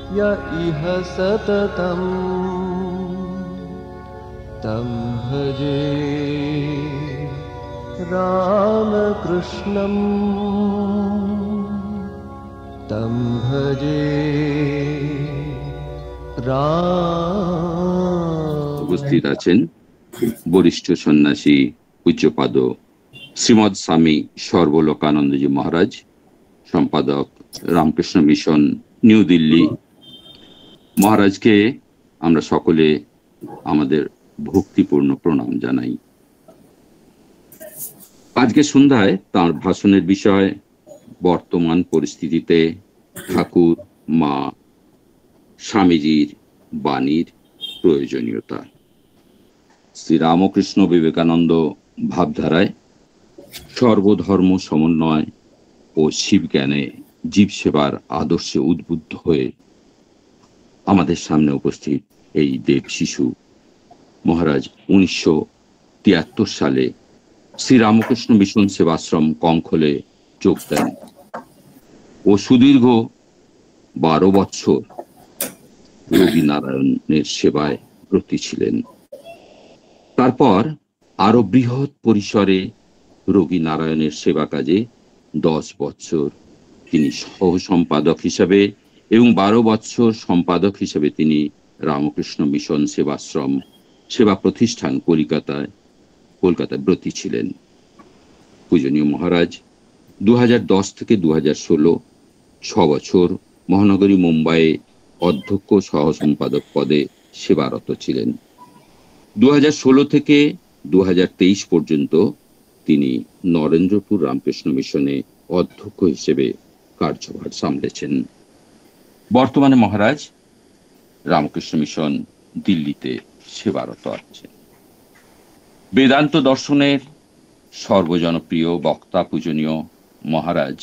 य इह सततं तं भजे रामकृष्णं तं भजे উপস্থিত আছেন বরিষ্ঠ সন্ন্যাসী পূজ্যপাদ শ্রীমৎ স্বামী সর্বলোকানন্দজি মহারাজ, সম্পাদক রামকৃষ্ণ মিশন, নিউ দিল্লি। মহারাজকে আমরা সকলে আমাদের ভক্তিপূর্ণ প্রণাম জানাই। আজকে সন্ধ্যায় তাঁর ভাষণের বিষয় বর্তমান পরিস্থিতিতে ঠাকুর মা স্বামীজির বাণীর প্রয়োজনীয়তা। শ্রী রামকৃষ্ণ বিবেকানন্দ ভাবধারায় সর্বধর্ম সমন্বয় ও শিবজ্ঞানে জীব সেবার আদর্শে উদ্বুদ্ধ হয়ে আমাদের সামনে উপস্থিত এই দেব শিশু মহারাজ 1973 সালে শ্রী রামকৃষ্ণ মিশন সেবাশ্রম কঙ্খলে যোগ দেন ও সুদীর্ঘ 12 বছর রোগী নারায়ণের সেবায় ব্রতী ছিলেন। তারপর আরো বৃহৎ পরিসরে রোগী নারায়ণের সেবা কাজে 10 বছর তিনি সহ সম্পাদক হিসেবে এবং 12 বছর সম্পাদক হিসেবে তিনি রামকৃষ্ণ মিশন সেবাশ্রম সেবা প্রতিষ্ঠান কলকাতায় ব্রতী ছিলেন। পূজনীয় মহারাজ 2010 থেকে 2016 6 বছর মহানগরী মুম্বাইয়ে অধ্যক্ষ সহ সম্পাদক পদে সেবারত ছিলেন। 2016 থেকে 2023 পর্যন্ত তিনি নরেন্দ্রপুর রামকৃষ্ণ মিশনে অধ্যক্ষ হিসেবে কার্যভার সামলেছেন। বর্তমানে মহারাজ রামকৃষ্ণ মিশন দিল্লিতে সেবারত আছেন। বেদান্ত দর্শনের সর্বজনপ্রিয় বক্তা পূজনীয় মহারাজ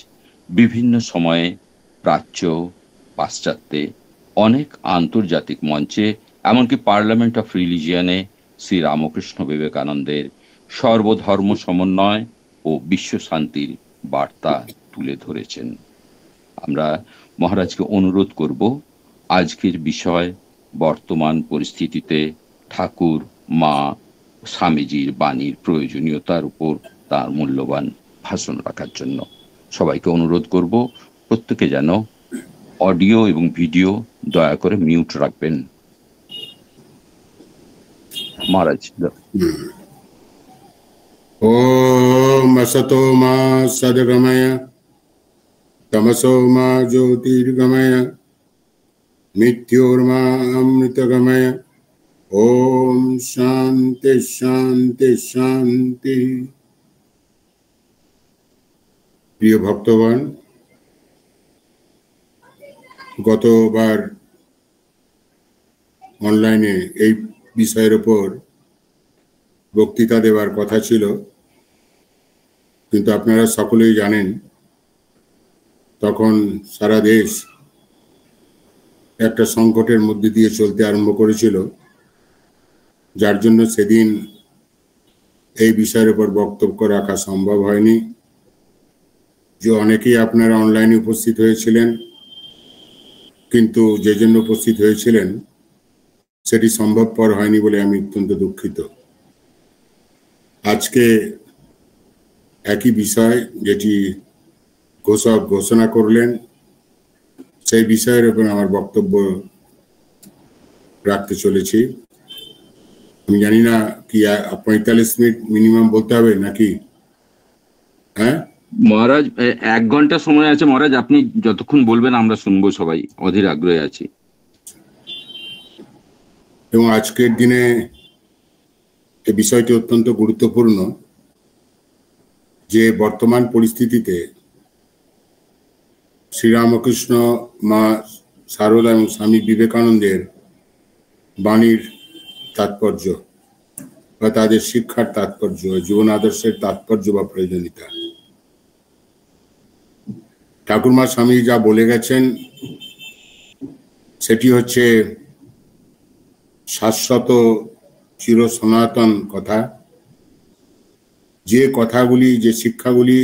বিভিন্ন সময়ে প্রাচ্য পাশ্চাত্যে অনেক আন্তর্জাতিক মঞ্চে এমনকি পার্লামেন্ট অফ রিলিজিয়নে শ্রী রামকৃষ্ণ বিবেকানন্দের সর্বধর্ম সমন্বয় ও বিশ্ব শান্তির বার্তা তুলে ধরেছেন। আমরা মহারাজকে অনুরোধ করব আজকের বিষয় বর্তমান পরিস্থিতিতে ঠাকুর মা স্বামীজির বাণীর প্রয়োজনীয়তার উপর তার মূল্যবান ভাষণ রাখার জন্য। সবাইকে অনুরোধ করব প্রত্যেকে যেন অডিও এবং ভিডিও দয়া করে মিউট রাখবেন। মহারাজ। ওম আসতো মা সদগময় তমসো মা জ্যোতির্গময় মৃত্যুর্মা অমৃতগময়। ওম শান্তি শান্তি শান্তি। প্রিয় ভক্তগণ, গতবার অনলাইনে এই বিষয়ের উপর বক্তৃতা দেওয়ার কথা ছিল, কিন্তু আপনারা সকলেই জানেন তখন সারা দেশ একটা সংকটের মধ্যে দিয়ে চলতে আরম্ভ করেছিল, যার জন্য সেদিন এই বিষয়ের উপর বক্তব্য রাখা সম্ভব হয়নি। যে অনেকেই আপনারা অনলাইনে উপস্থিত হয়েছিলেন, কিন্তু যে জন্য উপস্থিত হয়েছিলেন সেটি সম্ভবপর হয়নি বলে আমি অত্যন্ত দুঃখিত। আজকে একই বিষয় যেটি ঘোষক ঘোষণা করলেন সেই বিষয়ের উপর আমার বক্তব্য রাখতে চলেছি। আমি জানি না কি 45 মিনিট মিনিমাম বলতে হবে নাকি? হ্যাঁ মহারাজ 1 ঘন্টা সময় আছে মহারাজ, আপনি যতক্ষণ বলবেন আমরা শুনবো, সবাই অধীর আগ্রহে আছি। এবং আজকের দিনে এই বিষয়টি অত্যন্ত গুরুত্বপূর্ণ যে বর্তমান পরিস্থিতিতে শ্রীরামকৃষ্ণ মা সারদা এবং স্বামী বিবেকানন্দের বাণীর তাৎপর্য বা তাদের শিক্ষার তাৎপর্য, জীবন আদর্শের তাৎপর্য বা প্রয়োজনীয়তা। ঠাকুরমা স্বামী যা বলে গেছেন সেটি হচ্ছে শাশ্বত চির সনাতন কথা। যে কথাগুলি, যে শিক্ষাগুলি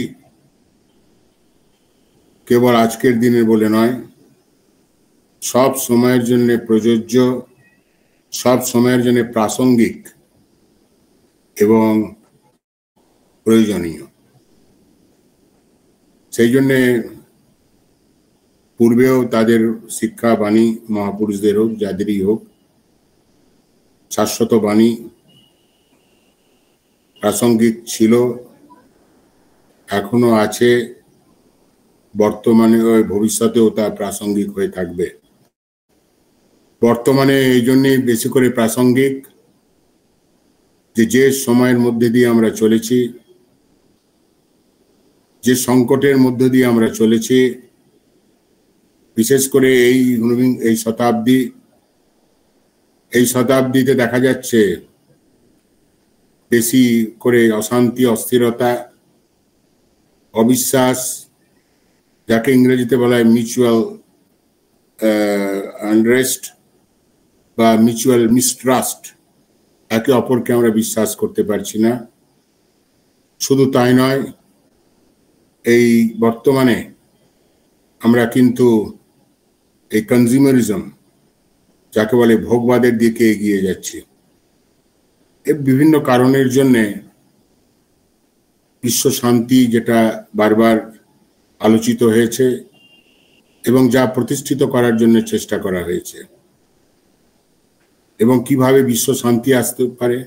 কেবল আজকের দিনের বলে নয়, সব সময়ের জন্য প্রযোজ্য, সব সময়ের জন্য প্রাসঙ্গিক এবং প্রয়োজনীয়। সেই জন্যে পূর্বেও তাদের শিক্ষা বাণী, মহাপুরুষদের হোক যাদেরই হোক, শাশ্বত বাণী প্রাসঙ্গিক ছিল, এখনো আছে, বর্তমানে ও ভবিষ্যতেও তা প্রাসঙ্গিক হয়ে থাকবে। বর্তমানে এই জন্যে বেশি করে প্রাসঙ্গিক যে সময়ের মধ্যে দিয়ে আমরা চলেছি, যে সংকটের মধ্য দিয়ে আমরা চলেছি, বিশেষ করে এই শতাব্দীতে দেখা যাচ্ছে বেশি করে অশান্তি, অস্থিরতা, অবিশ্বাস, যাকে ইংরেজিতে বলা হয় মিউচুয়াল আনরেস্ট বা মিউচুয়াল মিসট্রাস্ট। একে অপরকে আমরা বিশ্বাস করতে পারছি না। শুধু তাই নয়, এই বর্তমানে আমরা কিন্তু এই কনজিউমারিজম, যাকে বলে ভোগবাদের দিকে এগিয়ে যাচ্ছি। এর বিভিন্ন কারণের জন্যে বিশ্ব শান্তি, যেটা বারবার আলোচিত হয়েছে এবং যা প্রতিষ্ঠিত করার জন্য চেষ্টা করা হয়েছে, এবং কিভাবে বিশ্ব শান্তি আসতে পারে,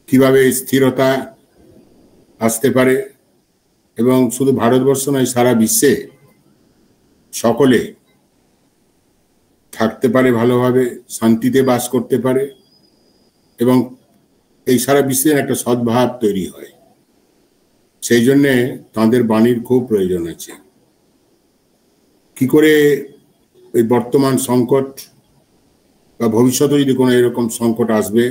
কিভাবে স্থিরতা আসতে পারে, এবং শুধু ভারতবর্ষ নয়, সারা বিশ্বে সকলে থাকতে পারে, ভালোভাবে শান্তিতে বাস করতে পারে, এবং এই সারা বিশ্বের একটা সদ্ভাব তৈরি হয়। সেই জন্যে তাঁদের বাণীর খুব প্রয়োজন আছে। কি করে এই বর্তমান সংকট বা ভবিষ্যতে যদি কোনো এরকম সংকট আসবে,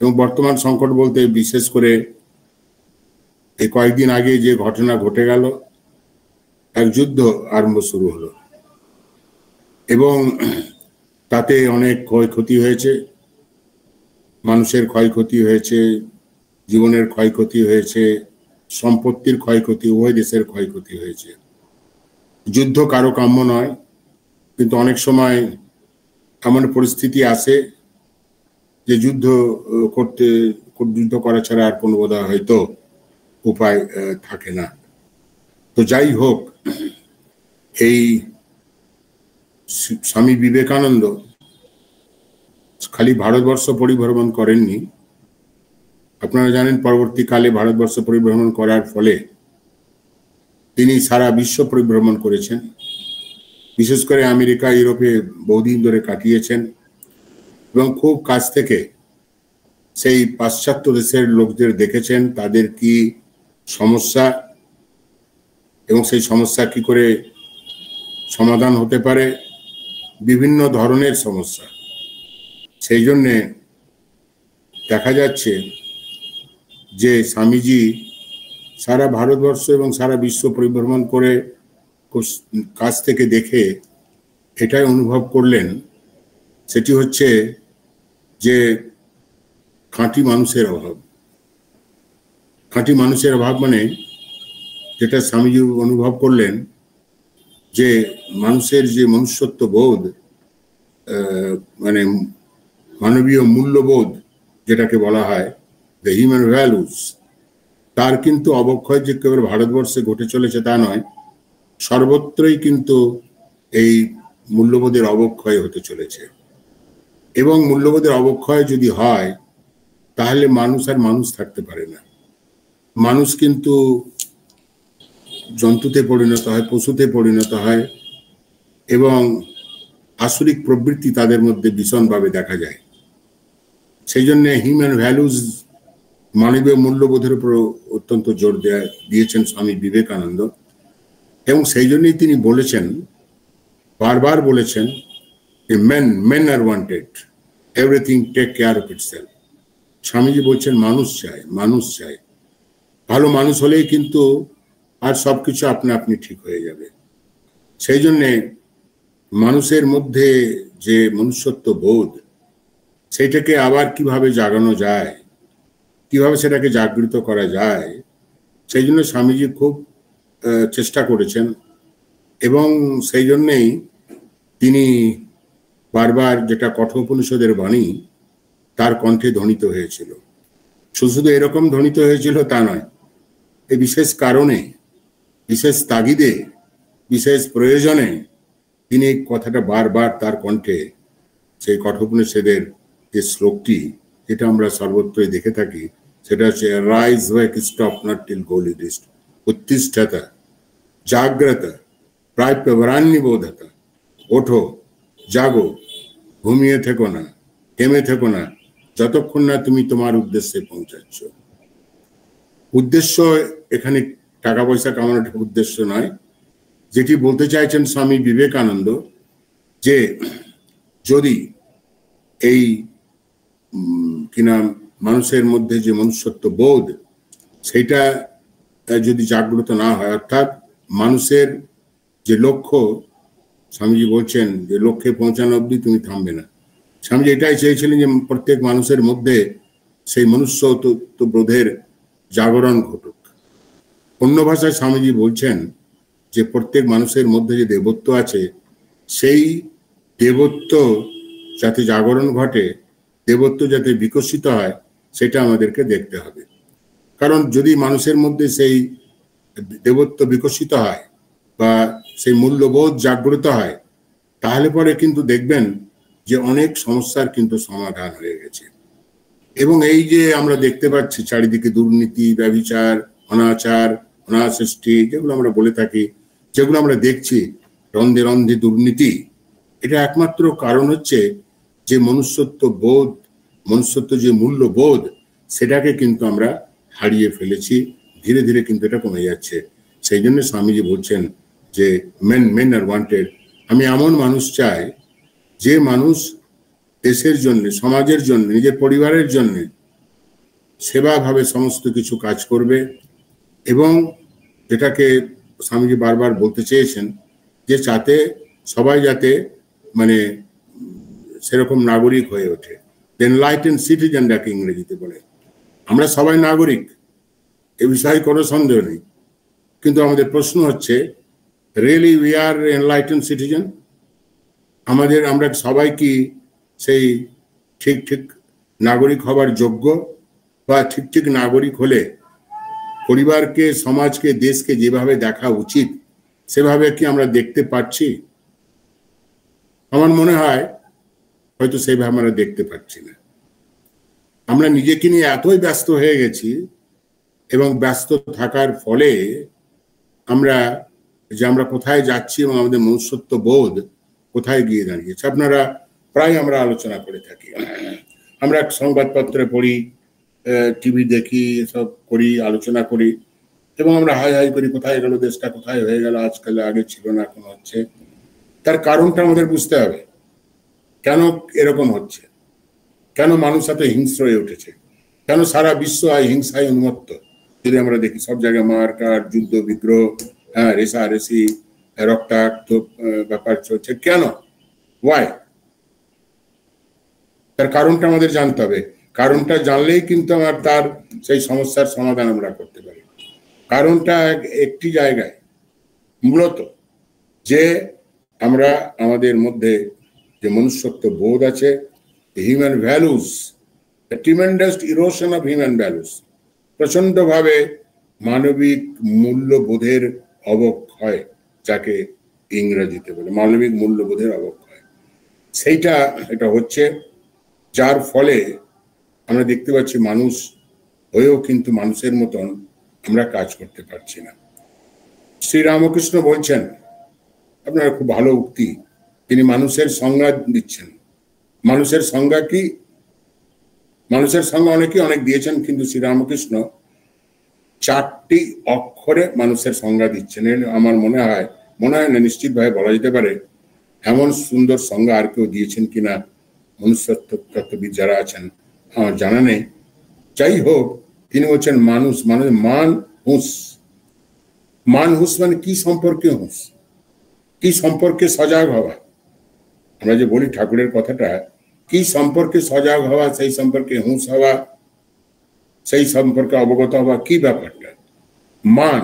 এবং বর্তমান সংকট বলতে বিশেষ করে এই কয়েকদিন আগে যে ঘটনা ঘটে গেল, এক যুদ্ধ আরম্ভ শুরু হলো এবং তাতে অনেক ক্ষয়ক্ষতি হয়েছে, মানুষের ক্ষয়ক্ষতি হয়েছে, জীবনের ক্ষয়ক্ষতি হয়েছে, সম্পত্তির ক্ষয়ক্ষতি, উভয় দেশের ক্ষয়ক্ষতি হয়েছে। যুদ্ধ কারো কাম্য নয়, কিন্তু অনেক সময় এমন পরিস্থিতি আসে যে যুদ্ধ করা ছাড়া আর কোনো বোধহয় হয়তো উপায় থাকে না। তো যাই হোক, এই স্বামী বিবেকানন্দ খালি ভারতবর্ষ পরিভ্রমণ করেননি। আপনারা জানেন, পরবর্তীকালে ভারতবর্ষ পরিভ্রমণ করার ফলে তিনি সারা বিশ্ব পরিভ্রমণ করেছেন। বিশেষ করে আমেরিকা, ইউরোপে বহুদিন ধরে কাটিয়েছেন এবং খুব কাছ থেকে সেই পাশ্চাত্য দেশের লোকদের দেখেছেন, তাদের কি সমস্যা এবং সেই সমস্যা কি করে সমাধান হতে পারে, বিভিন্ন ধরনের সমস্যা। সেই জন্যে দেখা যাচ্ছে যে স্বামীজি সারা ভারতবর্ষ এবং সারা বিশ্ব পরিভ্রমণ করে কাছ থেকে দেখে এটাই অনুভব করলেন, সেটি হচ্ছে যে খাঁটি মানুষের অভাব। খাঁটি মানুষের অভাব মানে যেটা স্বামীজি অনুভব করলেন, যে মানুষের যে মনুষ্যত্ব বোধ, মানে মানবীয় মূল্যবোধ যেটাকে বলা হয়, দ্য হিউম্যান ভ্যালুস, তার কিন্তু অবক্ষয় যে কেবল ভারতবর্ষে ঘটে চলেছে তা নয়, সর্বত্রই কিন্তু এই মূল্যবোধের অবক্ষয় হতে চলেছে। এবং মূল্যবোধের অবক্ষয় যদি হয়, তাহলে মানুষ আর মানুষ থাকতে পারে না। মানুষ কিন্তু জন্তুতে পরিণত হয়, পশুতে পরিণত হয়, এবং আসরিক প্রবৃত্তি তাদের মধ্যে ভীষণভাবে দেখা যায়। সেই জন্য হিউম্যান ভ্যালুজ, মানবীয় মূল্যবোধের উপর অত্যন্ত জোর দিয়েছেন স্বামী বিবেকানন্দ। এবং সেই জন্যই তিনি বলেছেন, বারবার বলেছেন, যে men are wanted, everything take care of itself. Swamiji বলছেন মানুষ চাই, মানুষ চাই। ভালো মানুষ হলেই কিন্তু আর সবকিছু আপনা আপনি ঠিক হয়ে যাবে। সেই জন্যে মানুষের মধ্যে যে মনুষ্যত্ব বোধ, সেইটাকে আবার কিভাবে জাগানো যায়, কিভাবে সেটাকে জাগৃত করা যায়, সেই জন্য স্বামীজি খুব চেষ্টা করেছেন। এবং সেই জন্যেই তিনি বারবার যেটা কঠোপনিষদের বাণী তার কণ্ঠে ধ্বনিত হয়েছিল। শুধু এরকম ধ্বনিত হয়েছিল তা নয়, এই বিশেষ কারণে, বিশেষ তাগিদে, বিশেষ প্রয়োজনে তিনি এই কথাটা বারবার তার কণ্ঠে, সেই কঠোপনিষদের যে শ্লোকটি যেটা আমরা সর্বত্রই দেখে থাকি, সেটা হচ্ছে rise awake stop not till goal it is, উত্তিষ্ঠতা জাগ্রত প্রাপ্যবরান্নিবোধত, ওঠো জাগো, ঘুমিয়ে থেকো না, থেমে থেকো না, যতক্ষণ না তুমি তোমার উদ্দেশ্যে পৌঁছাচ্ছ। উদ্দেশ্য এখানে টাকা পয়সা কামানোর উদ্দেশ্য নয়। যেটি বলতে চাইছেন স্বামী বিবেকানন্দ, যে যদি এই কিনা মানুষের মধ্যে যে মনুষ্যত্ব বোধ, সেটা যদি জাগ্রত না হয়, অর্থাৎ মানুষের যে লক্ষ্য, স্বামীজি বলছেন যে লক্ষ্যে পৌঁছানো অবধি তুমি থামবে না। স্বামীজি এটাই চেয়েছিলেন যে প্রত্যেক মানুষের মধ্যে সেই মনুষ্যত্ব বোধের জাগরণ ঘটুক। অন্য ভাষায় স্বামীজি বলছেন যে প্রত্যেক মানুষের মধ্যে যে দেবত্ব আছে, সেই দেবত্ব যাতে জাগরণ ঘটে, দেবত্ব যাতে বিকশিত হয়, সেটা আমাদেরকে দেখতে হবে। কারণ যদি মানুষের মধ্যে সেই দেবত্ব বিকশিত হয় বা সেই মূল্যবোধ জাগ্রত হয়, তাহলে পরে কিন্তু দেখবেন যে অনেক সমস্যার কিন্তু সমাধান হয়ে গেছে। এবং এই যে আমরা দেখতে পাচ্ছি চারিদিকে দুর্নীতি, ব্যভিচার, অনাচার, অনাসৃষ্টি, যেগুলো আমরা বলে থাকি, যেগুলো আমরা দেখছি, রন্ধে রন্ধে দুর্নীতি, এটা একমাত্র কারণ হচ্ছে যে মনুষ্যত্ব বোধ, মনুষ্যত্ব যে মূল্যবোধ, সেটাকে কিন্তু আমরা হারিয়ে ফেলেছি। ধীরে ধীরে কিন্তু এটা কমে যাচ্ছে। সেই জন্য স্বামীজি বলছেন যে মেন আর ওয়ান্টেড। আমি এমন মানুষ চাই যে মানুষ দেশের জন্য, সমাজের জন্য, নিজের পরিবারের জন্য সেবাভাবে সমস্ত কিছু কাজ করবে। এবং যেটাকে স্বামীজি বারবার বলতে চেয়েছেন যে যাতে সবাই যাতে মানে সেরকম নাগরিক হয়ে ওঠে, এনলাইটেন সিটিজেন যাকে ইংরেজিতে বলে। আমরা সবাই নাগরিক, এ বিষয়ে কোনো সন্দেহ নেই, কিন্তু আমাদের প্রশ্ন হচ্ছে really we are enlighten citizen? আমরা সবাই কি সেই ঠিক ঠিক নাগরিক হবার যোগ্য? বা ঠিক ঠিক নাগরিক হলে পরিবারকে, সমাজকে, দেশকে যেভাবে দেখা উচিত সেভাবে কি আমরা দেখতে পাচ্ছি? আমার মনে হয় হয়তো সেভাবে আমরা দেখতে পাচ্ছি না। আমরা নিজেকে নিয়ে এতই ব্যস্ত হয়ে গেছি, এবং ব্যস্ত থাকার ফলে আমরা কোথায় যাচ্ছি এবং আমাদের মনুষ্যত্ব বোধ কোথায় গিয়ে দাঁড়িয়েছে, আপনারা প্রায় আমরা আলোচনা করে থাকি। আমরা সংবাদপত্রে পড়ি, টিভি দেখি, এসব করি, আলোচনা করি, এবং আমরা হাই হাই করি কোথায় গেল দেশটা, কোথায় হয়ে গেল, আজকাল আগে ছিল না, এখন হচ্ছে। তার কারণটা আমাদের বুঝতে হবে, কেন এরকম হচ্ছে, কেন মানুষ এত হিংস্র হয়ে উঠেছে, কেন সারা বিশ্ব হিংসায় উন্মত্ত। যদি আমরা দেখি সব জায়গায় মারকাট, যুদ্ধ বিগ্রহ, রেসারেসি, রক্তাক্ত ব্যাপার চলছে, কেন? ওয়াই? তার কারণটা আমাদের জানতে হবে। কারণটা জানলেই কিন্তু তার সেই সমস্যার সমাধান আমরা করতে পারি। কারণটা একটি জায়গায়, মূলত যে আমরা আমাদের মধ্যে যে মনুষ্যত্ব বোধ আছে, human values, tremendous erosion of human values, প্রচন্ডভাবে মানবিক মূল্যবোধের অবক্ষয়, যাকে ইংরেজিতে বলে মানবিক মূল্যবোধের অবক্ষয়, এটা হচ্ছে, যার ফলে আমরা দেখতে পাচ্ছি মানুষ হয়েও কিন্তু মানুষের মতন আমরা কাজ করতে পারছি না। শ্রীরামকৃষ্ণ বলছেন, আপনার খুব ভালো উক্তি, তিনি মানুষের সংজ্ঞা দিচ্ছেন। মানুষের সংজ্ঞা কি? মানুষের সংজ্ঞা অনেক দিয়েছেন, কিন্তু শ্রীরামকৃষ্ণ 4টি অক্ষরে মানুষের সংজ্ঞা দিচ্ছেন। আমার মনে হয় না, নিশ্চিতভাবে বলা যেতে পারে এমন সুন্দর সংজ্ঞা আর কেউ দিয়েছেন কিনা মনুষ্যত্ববিদ যারা আছেন, আমার জানা নেই। যাই হোক, তিনি বলছেন মানুষ মানে মান হুঁস। মান হুঁস মানে কি সম্পর্কে হুঁস, কি সম্পর্কে সজাগ হওয়া। আমরা যে বলি ঠাকুরের কথাটা, কি সম্পর্কে সজাগ হওয়া, সেই সম্পর্কে হুঁস হওয়া, সেই সম্পর্কে অবগত হওয়া, কি ব্যাপারটা? মান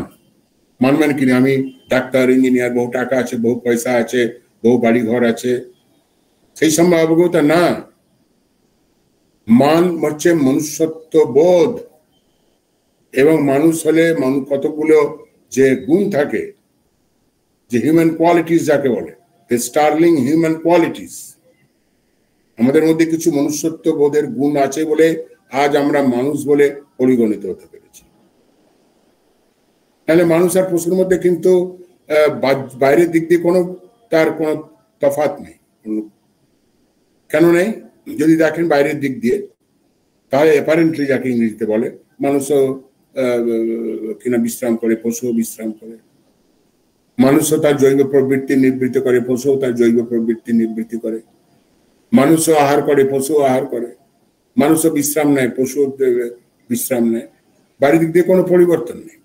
মানে কি? আমি ডাক্তার, ইঞ্জিনিয়ার, বহু টাকা আছে, বহু পয়সা আছে, বহু বাড়ি ঘর আছে, সেই সম্বন্ধে অবগত না। মান হচ্ছে মনুষ্যত্ব বোধ, এবং মানুষ হলে কতগুলো যে গুণ থাকে, যে হিউম্যান কোয়ালিটিস যাকে বলে, স্টার্লিং হিউম্যান কোয়ালিটিস, আমাদের মধ্যে কিছু মনুষ্যত্ব বোধের গুণ আছে বলে আজ আমরা মানুষ বলে পরিগণিত হতে পেরেছি। তাহলে মানুষ আর পশুর মধ্যে কিন্তু বাইরের দিক দিয়ে তার কোনো তফাৎ নেই। কেন নেই? যদি দেখেন বাইরের দিক দিয়ে, তাহলে অ্যাপারেন্টলি যাকে ইংরেজিতে বলে, মানুষও কিনা বিশ্রাম করে, পশুও বিশ্রাম করে, মানুষও তার জৈব প্রবৃত্তি নিবৃত্তি করে, পশুও তার জৈব প্রবৃত্তি নিবৃত্তি করে, মানুষও আহার করে, পশুও আহার করে, মানুষও বিশ্রাম নেয়, পশুও বিশ্রাম নেয়। বাইরের দিক দিয়ে কোনো পরিবর্তন নেই।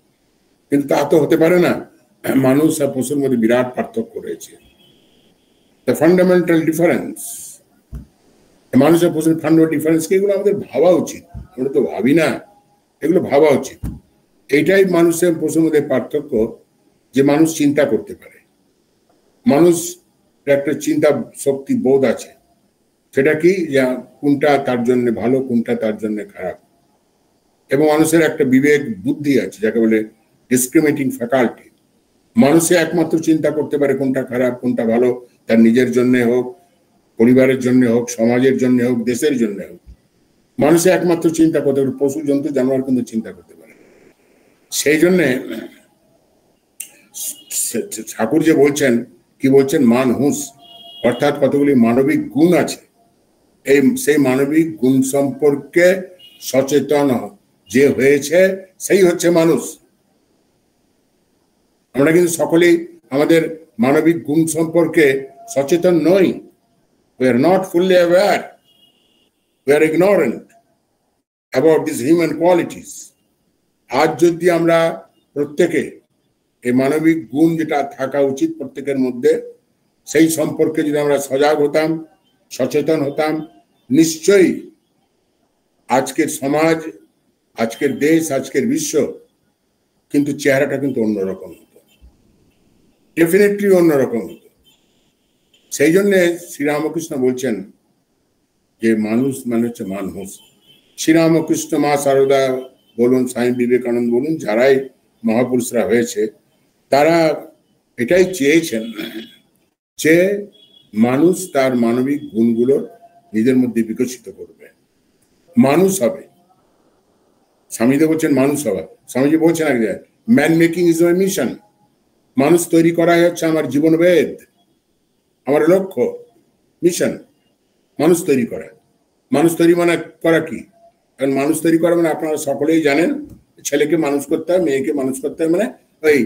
কিন্তু তা তো হতে পারে না। মানুষ আর পশুর মধ্যে বিরাট পার্থক্য রয়েছে। দ্য ফান্ডামেন্টাল ডিফারেন্স, মানুষের পশুর ফান্ডামেন্টাল ডিফারেন্স, এগুলো আমাদের ভাবা উচিত। আমরা তো ভাবি না, এগুলো ভাবা উচিত। এইটাই মানুষের পশুর মধ্যে পার্থক্য, যে মানুষ চিন্তা করতে পারে, মানুষ একটা চিন্তা শক্তি বোধ আছে। সেটা কি? কোনটা তার জন্য ভালো, কোনটা তার জন্য খারাপ, এবং মানুষের একটা বিবেক বুদ্ধি আছে, যাকে বলে ডিসক্রিমিনেটিং ফ্যাকাল্টি। মানুষে একমাত্র চিন্তা করতে পারে কোনটা খারাপ, কোনটা ভালো, তার নিজের জন্য হোক, পরিবারের জন্য হোক, সমাজের জন্য হোক, দেশের জন্য হোক। মানুষে একমাত্র চিন্তা করতে পারে, পশু জন্তু জানোয়ার কিন্তু চিন্তা করতে পারে। সেই জন্য ঠাকুর যে বলছেন, কি বলছেন? মান হুঁস, অর্থাৎ কতগুলি মানবিক গুণ আছে। সেই মানবিক গুণ সম্পর্কে সচেতন যে হয়েছে সেই হচ্ছে মানুষ। আমরা কিন্তু সকলেই আমাদের মানবিক গুণ সম্পর্কে সচেতন নই। We are not fully aware. We are ignorant about these human qualities. আজ যদি আমরা প্রত্যেকে এই মানবিক গুণ যেটা থাকা উচিত প্রত্যেকের মধ্যে, সেই সম্পর্কে যদি আমরা সজাগ হতাম, সচেতন হতাম, নিশ্চয়ই আজকের সমাজ, আজকের দেশ, আজকের বিশ্ব কিন্তু চেহারাটা কিন্তু অন্যরকম হতো, ডেফিনেটলি অন্যরকম হতো। সেই জন্য শ্রীরামকৃষ্ণ বলছেন যে মানুষ মানে হচ্ছে মানুষ। শ্রীরামকৃষ্ণ, মা শারদা বলুন, স্বামী বিবেকানন্দ বলুন, যারাই মহাপুরুষরা হয়েছে, তারা এটাই চেয়েছেন যে মানুষ তার মানবিক গুণগুলো নিজের মধ্যে বিকশিত করবে, মানুষ হবে। স্বামীদেব বলছেন মানুষ হওয়া। স্বামীজি বলছেন এক জায়গায়, man making is my mission. মানুষ তৈরি করাই হচ্ছে আমার জীবনবেদ, আমার লক্ষ্য, মিশন। মানুষ তৈরি করা, মানুষ তৈরি মানে করা কি? কারণ মানুষ তৈরি করা মানে আপনারা সকলেই জানেন, ছেলেকে মানুষ করতে হয়, মেয়েকে মানুষ করতে হয়, মানে ওই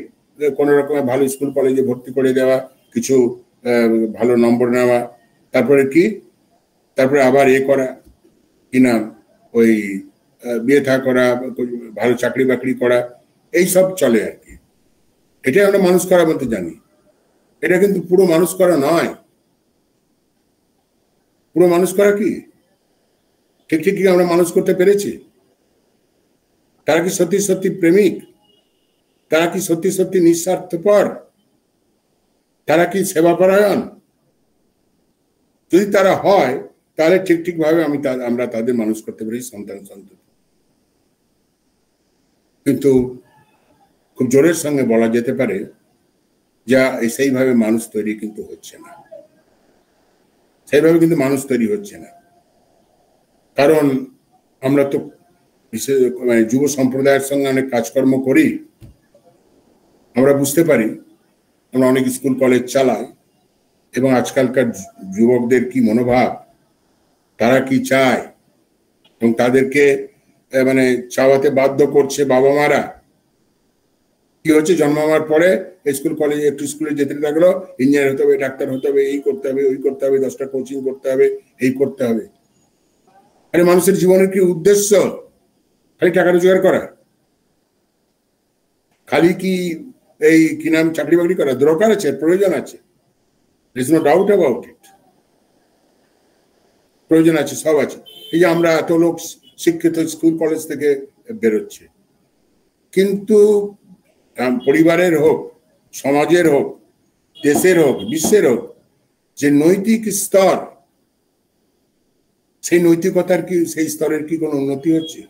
কোনো রকমের ভালো স্কুল কলেজে ভর্তি করে দেওয়া, কিছু ভালো নম্বর নেওয়া, তারপরে কি, তারপরে আবার করা কিনা, ওই বিয়ে থা করা, ভালো চাকরি বাকরি করা, এই সব চলে আর কি। এটাই আমরা মানুষ করা বলতে জানি। এটা কিন্তু পুরো মানুষ করা নয়। পুরো মানুষ করা কি? ঠিক ঠিক কি আমরা মানুষ করতে পেরেছি? তারা কি সত্যি সত্যি প্রেমিক? তারা কি সত্যি সত্যি নিঃস্বার্থপর? তারা কি সেবাপরায়ণ? যদি তারা হয়, তাহলে ঠিক ঠিক ভাবে আমরা তাদের মানুষ করতে পারি, সন্তান সন্ততি। কিন্তু খুব জোরের সঙ্গে বলা যেতে পারে যা সেইভাবে মানুষ তৈরি কিন্তু হচ্ছে না, সেইভাবে কিন্তু মানুষ তৈরি হচ্ছে না। কারণ আমরা তো বিশেষ মানে যুব সম্প্রদায়ের সঙ্গে অনেক কাজকর্ম করি, আমরা বুঝতে পারি, আমরা অনেক স্কুল কলেজ চালাই, এবং আজকালকার যুবকদের কি মনোভাব, তারা কি চায়, এবং তাদেরকে মানে চাওয়াতে বাধ্য করছে বাবা মারা। কি হচ্ছে, জন্মাবার পরে স্কুল কলেজে একটু স্কুলে যেতে থাকলো, ইঞ্জিনিয়ার হতে হবে, ডাক্তার হতে হবে, এই করতে হবে, ওই করতে হবে, 10টা কোচিং করতে হবে, এই করতে হবে। আরে মানুষের জীবনের কি উদ্দেশ্য? খালি টাকা রোজগার করা? খালি কি এই কি নাম চাকরি বাকরি করা? দরকার আছে, প্রয়োজন আছে, there is no doubt about it। প্রয়োজন আছে, সব আছে। এই যে আমরা এত লোক শিক্ষিত স্কুল কলেজ থেকে বেরোচ্ছে, কিন্তু পরিবারের হোক, সমাজের হোক, দেশের হোক, বিশ্বের হোক, যে নৈতিক স্তর, সেই নৈতিকতার কি, সেই স্তরের কি কোনো উন্নতি হচ্ছে?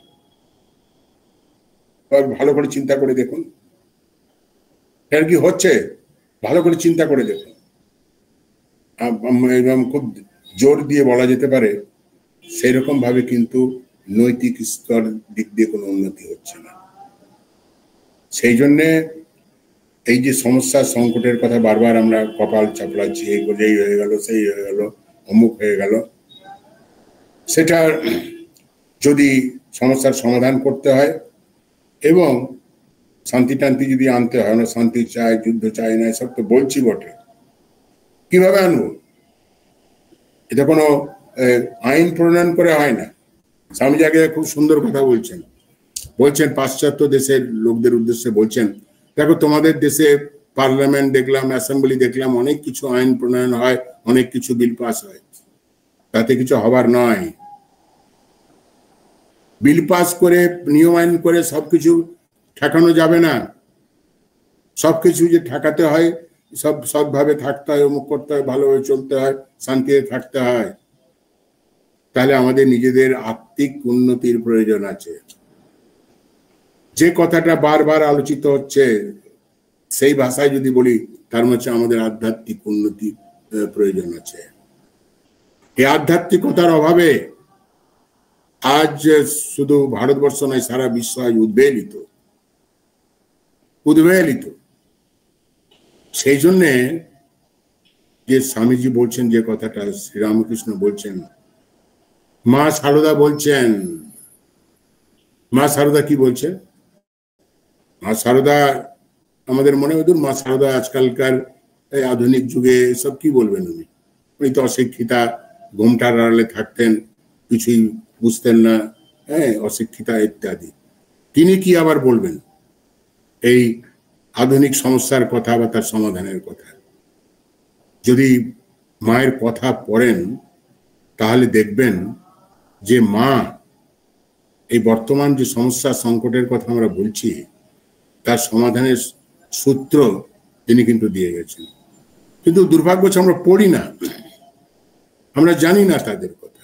ভালো করে চিন্তা করে দেখুন, এর কি হচ্ছে? ভালো করে চিন্তা করে দেখুন। এবং খুব জোর দিয়ে বলা যেতে পারে সেই রকম ভাবে কিন্তু নৈতিক স্তর দিক দিয়ে কোনো উন্নতি হচ্ছে না। সেই জন্যে এই যে সমস্যা সংকটের কথা বারবার আমরা কপাল চাপড়াচ্ছি, এই হয়ে গেল, সেই হয়ে গেল, অমুক হয়ে গেল, সেটা যদি সমস্যার সমাধান করতে হয় এবং শান্তি টান্তি যদি আনতে হয়, আমরা শান্তি চাই, যুদ্ধ চাই না, এসব তো বলছি বটে, কিভাবে আনবো? এটা কোনো আইন প্রণয়ন করে হয় না। স্বামীজি আগে খুব সুন্দর কথা বলছেন পাশ্চাত্য দেশের লোকদের উদ্দেশ্যে বলছেন, দেখো তোমাদের দেশে পার্লামেন্ট দেখলাম, অ্যাসেম্বলি দেখলাম, অনেক কিছু আইন প্রণয়ন হয়, অনেক কিছু বিল পাস হয়, তাতে কিছু হবার নয়। বিল পাস করে, নিয়ম আইন করে সবকিছু ঠেকানো যাবে না। সবকিছু যে ঠেকাতে হয়, সবভাবে থাকতে হয়, অমুক করতে হয়, ভালোভাবে চলতে হয়, শান্তিতে থাকতে হয়, তাহলে আমাদের নিজেদের আত্মিক উন্নতির প্রয়োজন আছে। যে কথাটা বারবার আলোচিত হচ্ছে, সেই ভাষায় যদি বলি, তার মধ্যে আমাদের আধ্যাত্মিক উন্নতির প্রয়োজন আছে। এই আধ্যাত্মিকতার অভাবে আজ শুধু ভারতবর্ষ নয়, সারা বিশ্ব আজ উদ্বেলিত। সেই জন্যে যে স্বামীজি বলছেন, যে কথাটা শ্রীরামকৃষ্ণ বলছেন, মা সারদা বলছেন, মা সারদা কি বলছেন? মা সারদা আমাদের মনে হয়, মা সারদা আজকালকার এই আধুনিক যুগে সব কি বলবেন উনি তো অশিক্ষিতা, ঘোমটার আড়ালে থাকতেন, কিছুই বুঝতেন না, হ্যাঁ, অশিক্ষিতা ইত্যাদি। তিনি কি আবার বলবেন এই আধুনিক সমস্যার কথা বা তার সমাধানের কথা? যদি মায়ের কথা পড়েন তাহলে দেখবেন যে মা এই বর্তমান যে সমস্যা সংকটের কথা আমরা বলছি, তার সমাধানের সূত্র তিনি কিন্তু দিয়ে গেছেন। কিন্তু দুর্ভাগ্য হচ্ছে আমরা পড়ি না, আমরা জানি না তাদের কথা।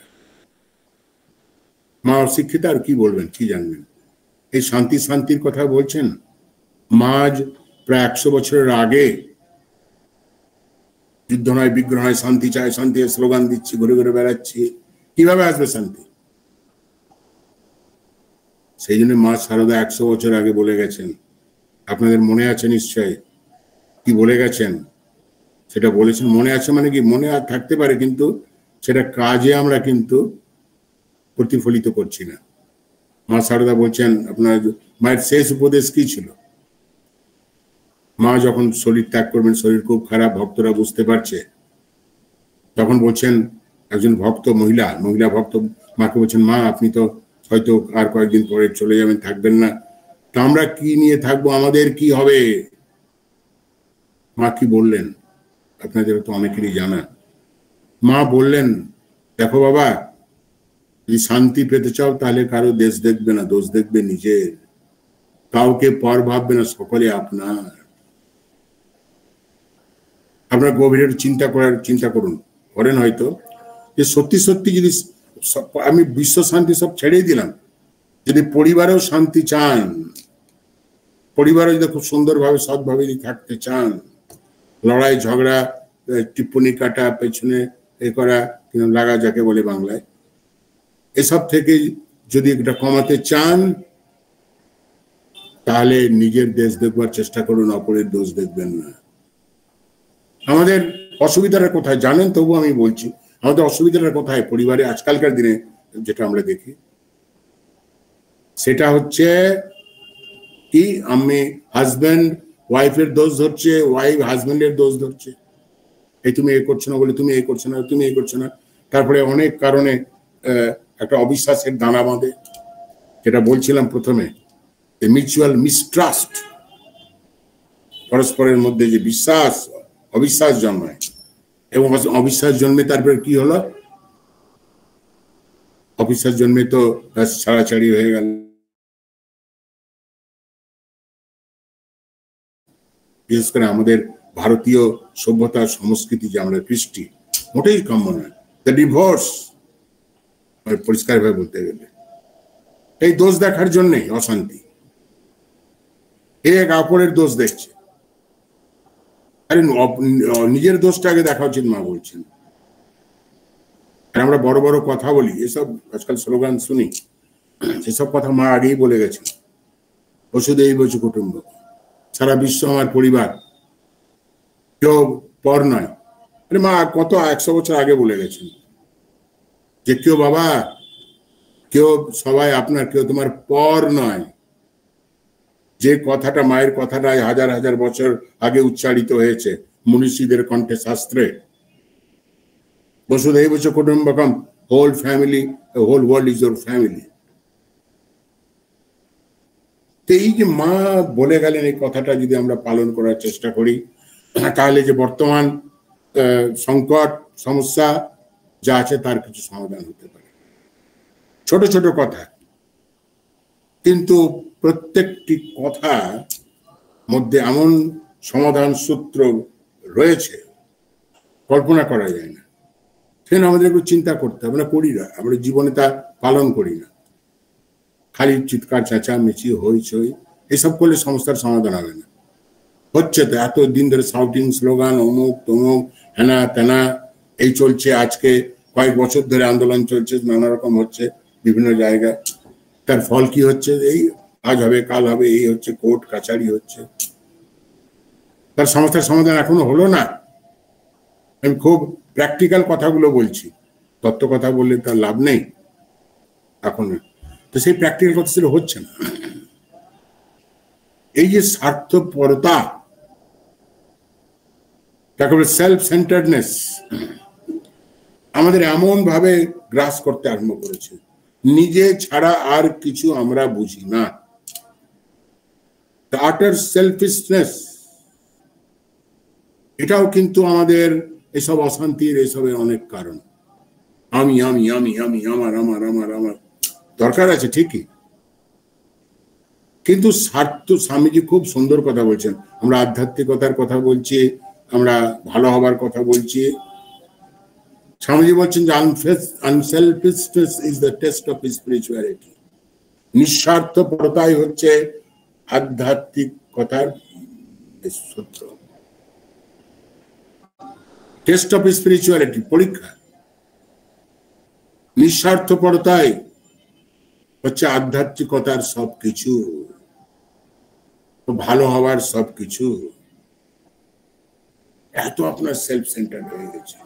মা অশিক্ষিত, আর কি বলবেন, কি জানবেন? এই শান্তির কথা বলছেন। মা আজ প্রায় 100 বছরের আগে যুদ্ধ নয়, বিগ্রহ নয়, শান্তি চাই, শান্তি স্লোগান দিচ্ছি, ঘুরে ঘুরে বেড়াচ্ছি, কিভাবে আসবে শান্তি? সেই জন্য মা সারদা 100 বছর আগে বলে গেছেন। আপনাদের মনে আছে নিশ্চয় কি বলে গেছেন? সেটা বলেছেন, মনে আছে মানে কি, মনে আর থাকতে পারে, কিন্তু সেটা কাজে আমরা কিন্তু প্রতিফলিত করছি না। মা সারদা বলছেন, আপনার মায়ের শেষ উপদেশ কি ছিল? মা যখন শরীর ত্যাগ করবেন, শরীর খুব খারাপ, ভক্তরা বুঝতে পারছে, তখন বলছেন, একজন ভক্ত, মহিলা ভক্ত মাকে বলছেন, মা আপনি তো হয়তো আর কয়েকদিন পরে চলে যাবেন, থাকবেন না, তা আমরা কি নিয়ে থাকবো, আমাদের কি হবে? মা কি বললেন আপনাদের তো অনেকেরই জানা। মা বললেন, দেখো বাবা, যদি শান্তি পেতে চাও তাহলে কারো দেশ দেখবে না, দোষ দেখবে নিজের, কাউকে পর ভাববে না, সকলে আপনার গভীরে চিন্তা করেন হয়তো, যে সত্যি যদি আমি বিশ্ব শান্তি সব ছেড়েই দিলাম, যদি পরিবারেও শান্তি চান, পরিবারে যদি খুব সুন্দরভাবে সৎভাবে থাকতে চান, লড়াই ঝগড়া, টিপ্পনি কাটা, পেছনে এ করা, লাগা যাকে বলে বাংলায়, এসব থেকে যদি এটা কমাতে চান, তাহলে নিজের দেশ দেখবার চেষ্টা করুন, অপরের দোষ দেখবেন না। আমাদের অসুবিধাটা কোথায় জানেন? তবু আমি বলছি, আমাদের অসুবিধাটা কোথায় পরিবারে আজকালকার দিনে যেটা আমরা দেখি, সেটা হচ্ছে কি, আমি হাজব্যান্ড ওয়াইফের দোষ ধরছে, ওয়াইফ হাজব্যান্ডের দোষ ধরছে, এই তুমি এ করছো না বলে, তুমি এই করছো না, তুমি এই করছো না। তারপরে অনেক কারণে একটা অবিশ্বাসের দানা বাঁধে, যেটা বলছিলাম প্রথমে, মিউচুয়াল মিসট্রাস্ট, পরস্পরের মধ্যে যে অবিশ্বাস জন্মায়, এবং অবিশ্বাস জন্মে তারপরে কি হলো, অবিশ্বাস জন্মে তো ছাড়াছাড়ি হয়ে গেল। বিশেষ করে আমাদের ভারতীয় সভ্যতা সংস্কৃতি, যে আমরা কৃষ্টি, মোটেই কাম্য নয়। দ্য ডিভোর্স, পরিষ্কারভাবে বলতে গেলে এই দোষ দেখার জন্যই অশান্তি, এক অপরের দোষ দেখছে। আরে নিজের দোষটা আগে দেখা উচিত, মা বলছেন। আমরা বড় বড় কথা বলি, এসব আজকাল স্লোগান শুনি, সেসব কথা মা আগেই বলে গেছেন। বসুধৈব কুটুম্বকম, সারা বিশ্ব আমার পরিবার, কেউ পর নয়। আরে মা কত 100 বছর আগে বলে গেছেন যে কেউ বাবা, কেউ সবাই আপনার, কেউ তোমার পর নয়। যে কথাটা, মায়ের কথাটা হাজার হাজার বছর আগে উচ্চারিত হয়েছে মনীষীদের কণ্ঠে, শাস্ত্রে, বসুধৈব কুটুম্বকম, whole family, whole world is your family. তো এই যে মা বলে গেলেন, এই কথাটা যদি আমরা পালন করার চেষ্টা করি, তাহলে যে বর্তমান সংকট সমস্যা যা আছে তার কিছু সমাধান হতে পারে। ছোট ছোট কথা, কিন্তু প্রত্যেকটি কথা মধ্যে এমন সমাধান সূত্র রয়েছে কল্পনা করা যায় না। সেখানে আমাদের একটু চিন্তা করতে হবে, আমরা করি না, আমরা জীবনে তা পালন করি না। খালি চিৎকার চেঁচামেচি হইচই এসব করলে সমস্যার সমাধান হবে না। হচ্ছে তো এত দিন ধরে শাউটিং, স্লোগান, অমুক তমুক, হেনা তেনা, এই চলছে। আজকে কয়েক বছর ধরে আন্দোলন চলছে, নানা রকম হচ্ছে বিভিন্ন জায়গায়। তার ফল কি হচ্ছে? এই আজ হবে কাল হবে, এই হচ্ছে, কোর্ট কাছারি হচ্ছে। তার সমস্যার সমাধান এখনো হলো না। আমি খুব প্র্যাকটিক্যাল কথাগুলো বলছি, তত্ত্ব কথা বললে তার লাভ নেই এখন। তো সেই প্র্যাকটিক্যাল কথা সেটা হচ্ছে না। এই যে স্বার্থপরতা, তাকে বলে সেলফ সেন্টার্ডনেস, আমাদের এমন ভাবে গ্রাস করতে আরম্ভ করেছে, নিজে ছাড়া আর কিছু আমরা বুঝি না। আটার সেলফিশনেস, এটাও কিন্তু আমাদের এসব অশান্তির, এসবের অনেক কারণ। আমি আমি আমি আমি আমার আমার আমার আমার দরকার আছে ঠিকই, কিন্তু স্বার্থ, স্বামীজি খুব সুন্দর কথা বলছেন। আমরা আধ্যাত্মিকতার কথা বলছি, আমরা ভালো হবার কথা বলছি। স্বামীজি বলছেন যে unselfishness is the test of spirituality. নিঃস্বার্থপরতাই হচ্ছে আধ্যাত্মিকতার সূত্র। টেস্ট অফ স্পিরিচুয়ালিটি, পরীক্ষা। নিঃস্বার্থপরতাই হচ্ছে আধ্যাত্মিকতার সবকিছু, ভালো হওয়ার সবকিছু। এত আপনার সেলফ সেন্টার হয়ে গেছে।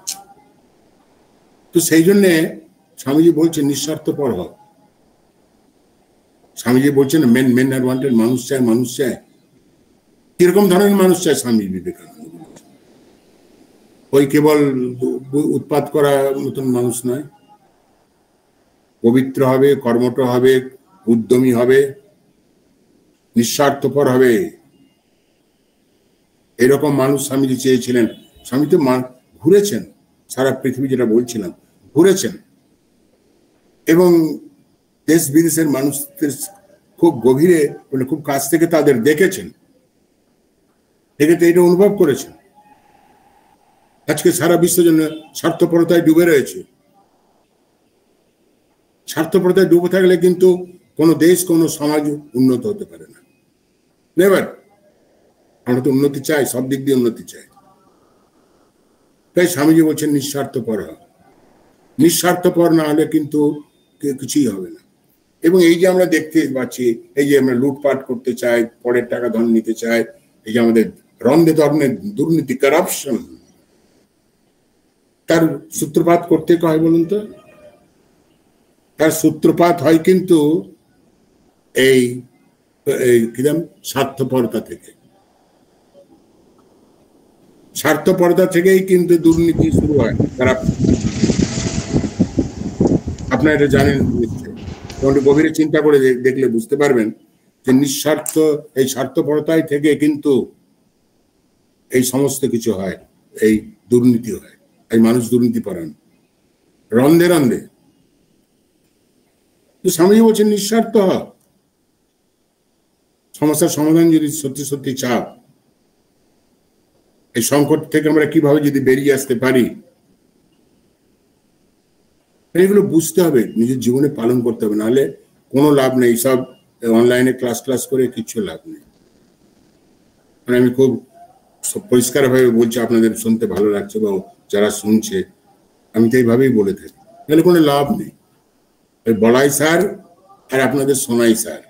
তো সেই জন্য স্বামীজি বলছেন নিঃস্বার্থপর হও। স্বামীজি বলছেন মেন আর ওয়ান্টেড, মানুষ চায়, মানুষ চায়। কিরকম ধরনের মানুষ চায় স্বামী বিবেকানন্দ? ওই কেবল উৎপাত করা মতন মানুষ নয়, পবিত্র হবে, কর্মঠ হবে, উদ্যমী হবে, নিঃস্বার্থপর হবে। এরকম মানুষ স্বামীজি চেয়েছিলেন। স্বামী তো ঘুরেছেন সারা পৃথিবী, যেটা বলছিলাম, ঘুরেছেন এবং দেশ বিদেশের মানুষদের খুব গভীরে, মানে খুব কাছ থেকে তাদের দেখেছেন, দেখে তো এটা অনুভব করেছেন। আজকে সারা বিশ্ব জন্য স্বার্থপরতায় ডুবে রয়েছে। স্বার্থপরতায় ডুবে থাকলে কিন্তু কোনো দেশ, কোনো সমাজ উন্নত হতে পারে না। নেভার। আমরা তো উন্নতি চাই, সব দিক দিয়ে উন্নতি চাই। তাই স্বামীজি বলছেন নিঃস্বার্থপর হও। নিঃস্বার্থপর না হলে কিন্তু কিছুই হবে না। এবং এই যে আমরা দেখতে পাচ্ছি, এই যে আমরা লুটপাট করতে চাই, পরের টাকা ধন নিতে চাই, এই যে আমাদের রন্ধে ধরনের দুর্নীতি, কারাপশন, তার সূত্রপাত করতে হয় বলুন তো? তার সূত্রপাত হয় কিন্তু এই কিরকম স্বার্থপরতা থেকে। স্বার্থপরতা থেকেই কিন্তু দুর্নীতি শুরু হয়, কারাপশন। আপনারা এটা জানেন নিশ্চয়ই, গভীরে চিন্তা করে দেখলে বুঝতে পারবেন যে নিঃস্বার্থ এই স্বার্থপরতায় থেকে কিন্তু এই সমস্ত কিছু হয়, এই দুর্নীতি হয়, এই মানুষ দুর্নীতি পরায়ণ রন্ধে রন্ধে। স্বামীজি বলছেন নিঃস্বার্থ হও। সমস্যার সমাধান যদি সত্যি সত্যি চাও, এই সংকট থেকে আমরা কিভাবে যদি বেরিয়ে আসতে পারি, এগুলো বুঝতে হবে, নিজের জীবনে পালন করতে হবে, নাহলে কোনো লাভ নেই। সব অনলাইনে ক্লাস করে কিছু লাভ নেই। মানে আমি খুব পরিষ্কার ভাবে বলছি, আপনাদের শুনতে ভালো লাগছে বা যারা শুনছে, আমি তো এইভাবেই বলে থাকি, তাহলে কোনো লাভ নেই। বলাই স্যার আর আপনাদের শোনাই স্যার।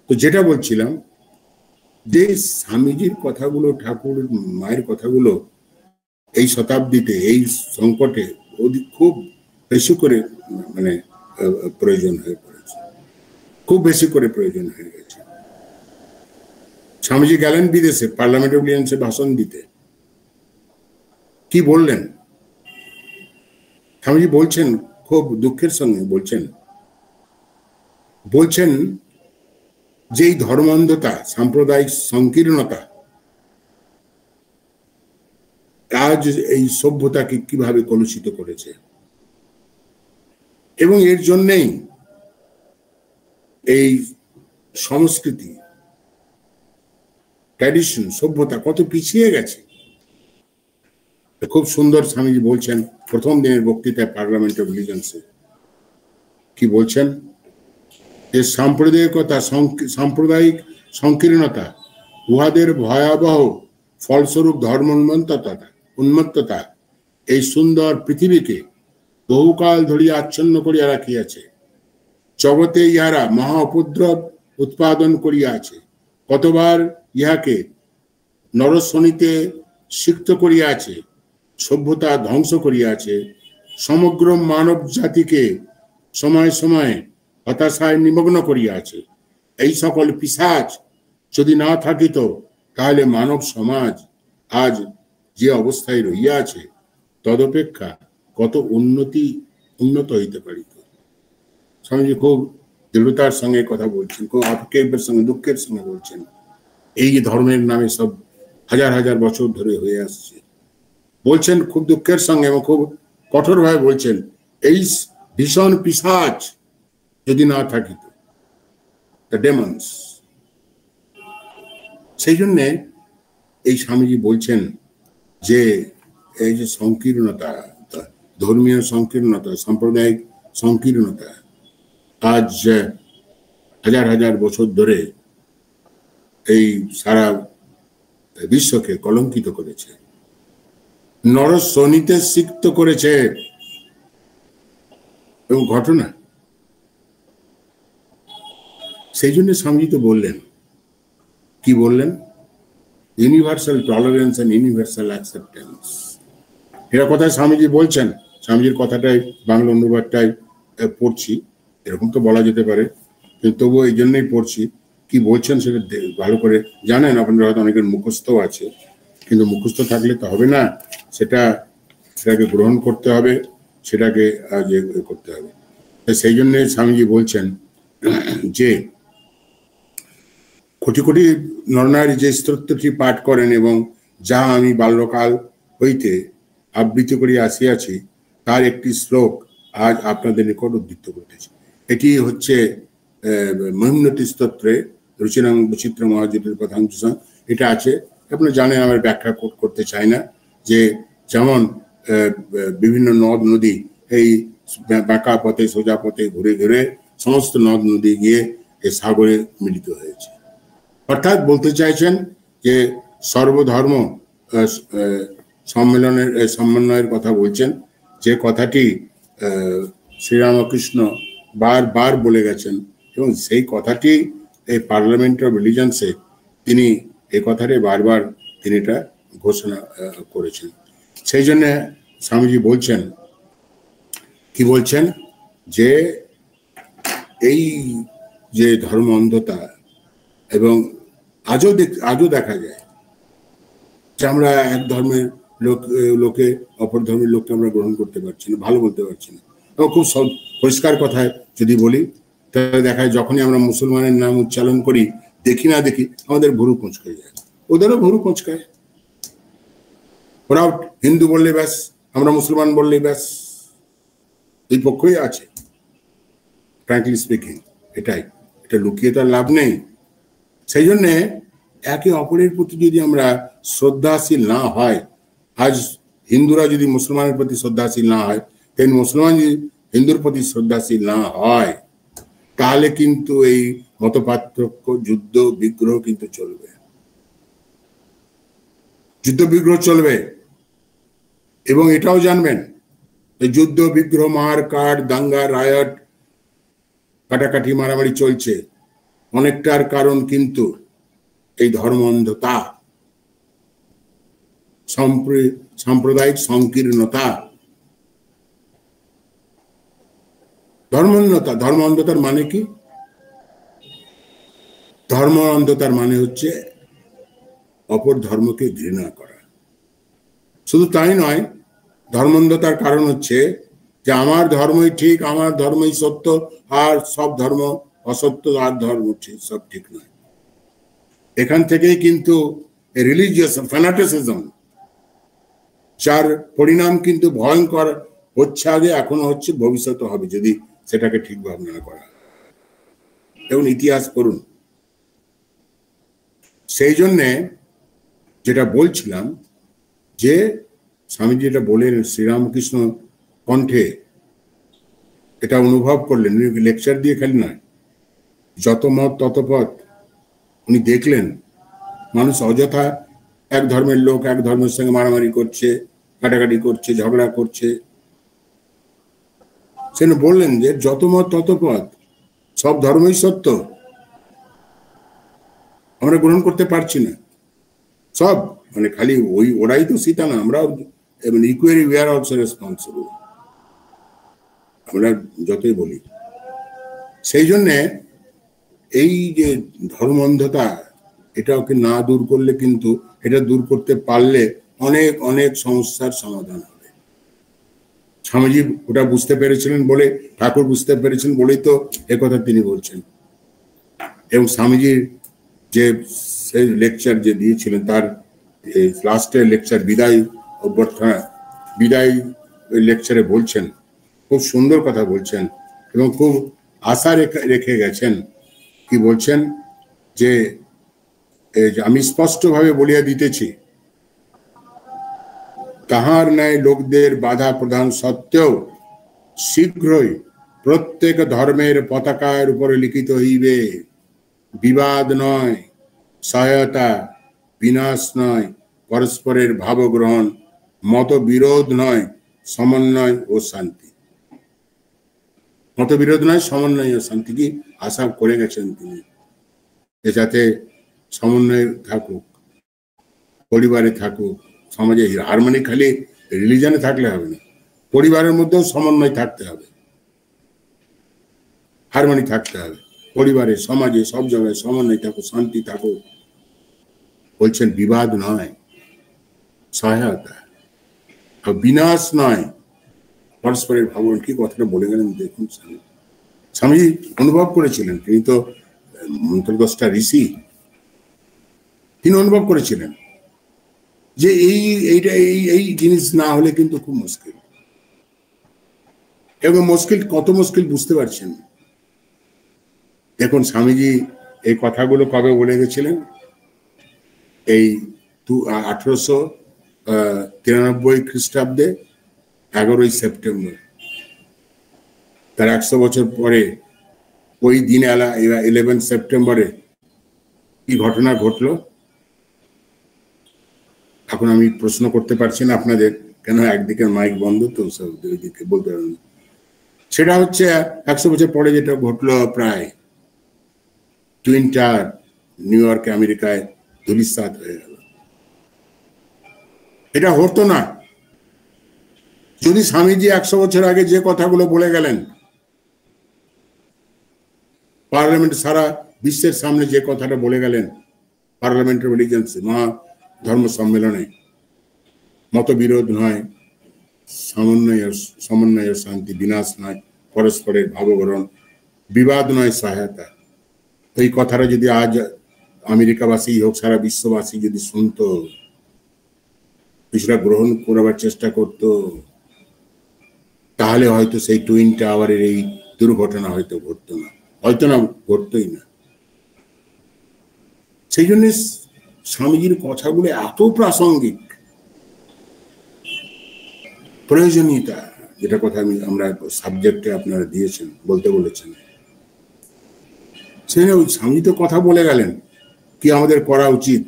তো যেটা বলছিলাম, যে স্বামীজির কথাগুলো, ঠাকুর মায়ের কথাগুলো এই শতাব্দীতে, এই সংকটে খুব বেশি করে মানে প্রয়োজন হয়ে পড়েছে, খুব বেশি করে প্রয়োজন হয়ে গেছে। স্বামীজি গেলেন বিদেশে, পার্লামেন্ট অফ ইন্ডিয়ান্সে ভাষণ দিতে। কি বললেন? স্বামীজি বলছেন, খুব দুঃখের সঙ্গে বলছেন যে এই ধর্মান্ধতা, সাম্প্রদায়িক সংকীর্ণতা আজ এই সভ্যতাকে কিভাবে কলুষিত করেছে, এবং এর জন্যেই এই সংস্কৃতি, ট্র্যাডিশন, সভ্যতা কত পিছিয়ে গেছে। খুব সুন্দর স্বামীজি বলছেন প্রথম দিনের বক্তৃতায় পার্লামেন্ট অফ রিলিজিয়ন্সে। কি বলছেন? যে সাম্প্রদায়িক সংকীর্ণতা, উহাদের ভয়াবহ ফলস্বরূপ ধর্ম উন্মত্ততা এই সুন্দর পৃথিবীকে বহুকাল ধরিয়া আচ্ছন্ন করিয়া রাখিয়াছে। জগতে ইহারা মহা উপদ্রব উৎপাদন করিয়াছে। কতবার ইহাকে নরশনিতে সিক্ত করিয়াছে, সভ্যতা ধ্বংস করিয়াছে, সমগ্র মানব জাতিকে সময় সময় হতাশায় নিমগ্ন করিয়াছে। এই সকল পিশাচ যদি না থাকিত, তাহলে মানব সমাজ আজ যে অবস্থায় রহিয়াছে তদপেক্ষা কত উন্নত হইতে পারিত। স্বামীজি খুব দৃঢ়তার সঙ্গে কথা বলছেন, খুব আক্ষেপের সঙ্গে, দুঃখের সঙ্গে বলছেন। এই ধর্মের নামে সব হাজার হাজার বছর ধরে হয়ে আসছে। বলছেন খুব দুঃখের সঙ্গে এবং খুব কঠোরভাবে বলছেন, এই ভীষণ পিশাচ যদি না থাকিত, দ্য ডেমন্স। সেই জন্যে এই স্বামীজি বলছেন যে এই যে সংকীর্ণতা, ধর্মীয় সংকীর্ণতা, সাম্প্রদায়িক সংকীর্ণতা আজ হাজার হাজার বছর ধরে এই সারা বিশ্বকে কলঙ্কিত করেছে, নরশনিতে সিক্ত করেছে। এবং ঘটনা, সেই জন্য স্বামীজি তো বললেন, কি বললেন? Universal tolerance and universal acceptance. এটা কথা স্বামীজি বলছেন। স্বামীজির কথাটাই বাংলা অনুবাদটাই পড়ছি, এরকম তো বলা যেতে পারে, কিন্তু তবুও এই জন্যই পড়ছি। কি বলছেন সেটা ভালো করে জানেন আপনারা, হয়তো অনেকের মুখস্থ আছে, কিন্তু মুখস্থ থাকলে তো হবে না, সেটাকে গ্রহণ করতে হবে, সেটাকে করতে হবে। সেই জন্য স্বামীজি বলছেন যে কোটি কোটি নরনারী যে স্তোত্রটি পাঠ করেন এবং যা আমি বাল্যকাল হইতে আবৃত্তি করিয়া আসিয়াছি, তার একটি শ্লোক আজ আপনাদের নিকট উদ্ধৃত করতেছি। এটি হচ্ছে মহিমনতি স্তোত্রে রুচিরাং বিচিত্র মহাজ্যোতির প্রধাংশ। এটা আছে, আপনারা জানেন, আমার ব্যাখ্যা করতে চাই না। যে যেমন বিভিন্ন নদ নদী এই বাঁকা পথে, সোজা পথে ঘুরে ঘুরে সমস্ত নদ নদী গিয়ে এই সাগরে মিলিত হয়েছে। অর্থাৎ বলতে চাইছেন যে সর্বধর্ম সমন্বয়ের কথা বলছেন, যে কথাটি শ্রীরামকৃষ্ণ বারবার বলে গেছেন, এবং সেই কথাটি এই পার্লামেন্ট অফ রিলিজিয়ন্সে তিনি এই কথাটি বারবার তিনি এটা ঘোষণা করেছেন। সেই জন্য স্বামীজি বলছেন, কি বলছেন, যে এই যে ধর্ম অন্ধতা, এবং আজও দেখা যায় যে আমরা এক ধর্মের লোকে অপর ধর্মের লোককে আমরা গ্রহণ করতে পারছি না, ভালো বলতে পারছি না। এবং খুব পরিষ্কার কথায় যদি বলি, তাহলে দেখায় যখনই আমরা মুসলমানের নাম উচ্চারণ করি, দেখি না দেখি আমাদের ভুরু কোঁচকায় যায়, ওদেরও ভুরু কোঁচকায়। ওরাও হিন্দু বললে ব্যাস, আমরা মুসলমান বললে ব্যাস, এই পক্ষই আছে। ফ্র্যাঙ্কলি স্পিকিং, এটা লুকিয়ে তার লাভ নেই। সেই জন্যে একে অপরের প্রতি যদি আমরা শ্রদ্ধাশীল না হয়, আজ হিন্দুরা যদি মুসলমানের প্রতি শ্রদ্ধাশীল না হয়, তেন মুসলমান যদি হিন্দুর প্রতি শ্রদ্ধাশীল না হয় তাহলে কিন্তু এই মতপার্থক্য, যুদ্ধ বিগ্রহ কিন্তু চলবে, যুদ্ধ বিগ্রহ চলবে। এবং এটাও জানবেন যুদ্ধ বিগ্রহ, মার কাট, দাঙ্গা, রায়ট, কাটাকাটি, মারামারি চলছে অনেকটার কারণ কিন্তু এই ধর্ম অন্ধতা, সাম্প্রদায়িক সংকীর্ণতা, ধর্ম অন্ধতার মানে কি? ধর্ম অন্ধতার মানে হচ্ছে অপর ধর্মকে ঘৃণা করা। শুধু তাই নয়, ধর্মান্ধতার কারণ হচ্ছে যে আমার ধর্মই ঠিক, আমার ধর্মই সত্য, আর সব ধর্ম অসত্য, আর ধর্ম ঠিক, সব ঠিক নয়। এখান থেকেই কিন্তু রিলিজিয়াস ফ্যানাটিসিজম, যার পরিণাম কিন্তু ভয়ঙ্কর হচ্ছে, আগে এখনো হচ্ছে, ভবিষ্যতে হবে যদি সেটাকে ঠিকভাবে না করা। এবং ইতিহাস করুন। সেই জন্যে যেটা বলছিলাম যে স্বামীজি যেটা বলেন শ্রীরামকৃষ্ণ কণ্ঠে, এটা অনুভব করলেন, লেকচার দিয়ে খালি নয়, যত মত তত পথ। উনি দেখলেন মানুষ অযথা এক ধর্মের লোক এক ধর্মের সঙ্গে মারামারি করছে, কাটাকাটি করছে, ঝগড়া করছে। সেটা বললেন যে যত মত তত পথ, সব ধর্মই সত্য, আমরা গ্রহণ করতে পারছি না সব, মানে খালি ওরাই তো সীতা না, আমরাও equally we are also responsible, আমরা যতই বলি। সেই জন্যে এই যে ধর্ম অন্ধতা, এটাকে না দূর করলে কিন্তু, এটা দূর করতে পারলে অনেক অনেক সমস্যার সমাধান হবে। স্বামীজি ওটা বুঝতে পেরেছিলেন বলে, ঠাকুর বুঝতে পেরেছেন বলেই তো একথা তিনি বলছেন। এবং স্বামীজির যে সেই লেকচার যে দিয়েছিলেন, তার লাস্টের লেকচার বিদায় অভ্যর্থনা, বিদায় লেকচারে বলছেন, খুব সুন্দর কথা বলছেন এবং খুব আশা রেখে গেছেন। কি বলছেন যে আমি স্পষ্টভাবে বলিয়া দিতেছি, তাহার ন্যায় লোকদের বাধা প্রদান সত্ত্বেও শীঘ্রই প্রত্যেক ধর্মের পতাকার উপরে লিখিত হইবে বিবাদ নয় সহায়তা, বিনাশ নয় পরস্পরের ভাবগ্রহণ, মতবিরোধ নয় সমন্বয় ও শান্তি। মতবিরোধ নয় সমন্বয় ও শান্তি কি আশা করে গেছেন তিনি, যাতে সমন্বয় থাকুক, পরিবারে থাকুক, সমাজে। হারমোনি খালি রিলিজনে থাকলে হবে না, পরিবারের মধ্যেও সমন্বয় থাকতে হবে, হারমোনি থাকতে হবে, পরিবারে, সমাজে, সব জায়গায় সমন্বয় থাকুক, শান্তি থাকুক। বলছেন বিবাদ নয় সহায়তা, বিনাশ নয় পরস্পরের ভাবন। কি কথাটা বলে গেলেন দেখুন। স্বামীজি অনুভব করেছিলেন, তিনি তো মন্ত্রদষ্টা ঋষি, তিনি অনুভব করেছিলেন যে এই জিনিস না হলে কিন্তু খুব মুশকিল। এবং মুশকিল, কত মুশকিল বুঝতে পারছেন। দেখুন স্বামীজি এই কথাগুলো কবে বলে গেছিলেন? এই 1893 খ্রিস্টাব্দে 11ই সেপ্টেম্বর। তার 100 বছর পরে ওই দিন 11 সেপ্টেম্বরে কি ঘটনা ঘটলো এখন আমি প্রশ্ন করতে পারছি না আপনাদের, কেন একদিকে মাইক বন্ধ তো, সব ওইদিকে বলতে পারেন। সেটা হচ্ছে 100 বছর পরে যেটা ঘটলো, প্রায় টুইন টাওয়ার নিউ ইয়র্ক আমেরিকায় ধূলিসাৎ হয়ে গেল। এটা হতো না যদি স্বামীজি 100 বছর আগে যে কথাগুলো বলে গেলেন, পার্লামেন্ট, সারা বিশ্বের সামনে যে কথাটা বলে গেলেন পার্লামেন্টারি রিলিজিয়ন্সে, মহা ধর্ম সম্মেলনে, মতবিরোধ নয় সমন্বয় শান্তি, বিনাশ নয় পরস্পরের ভাবগ্রহণ, বিবাদ নয় সহায়তা। এই কথাটা যদি আজ আমেরিকাবাসী হোক, সারা বিশ্ববাসী যদি শুনতো, কিছুটা গ্রহণ করার চেষ্টা করত, তাহলে হয়তো সেই টুইন টাওয়ারের এই দুর্ঘটনা হয়তো ঘটতো না, ঘটতোই না। সেই জন্য স্বামীজির কথাগুলো এত প্রাসঙ্গিক, প্রয়োজনীয়তা যেটা কথা আমরা সাবজেক্টে আপনারা দিয়েছেন, বলতে বলেছেন, সেখানে ওই স্বামী তো কথা বলে গেলেন কি আমাদের করা উচিত।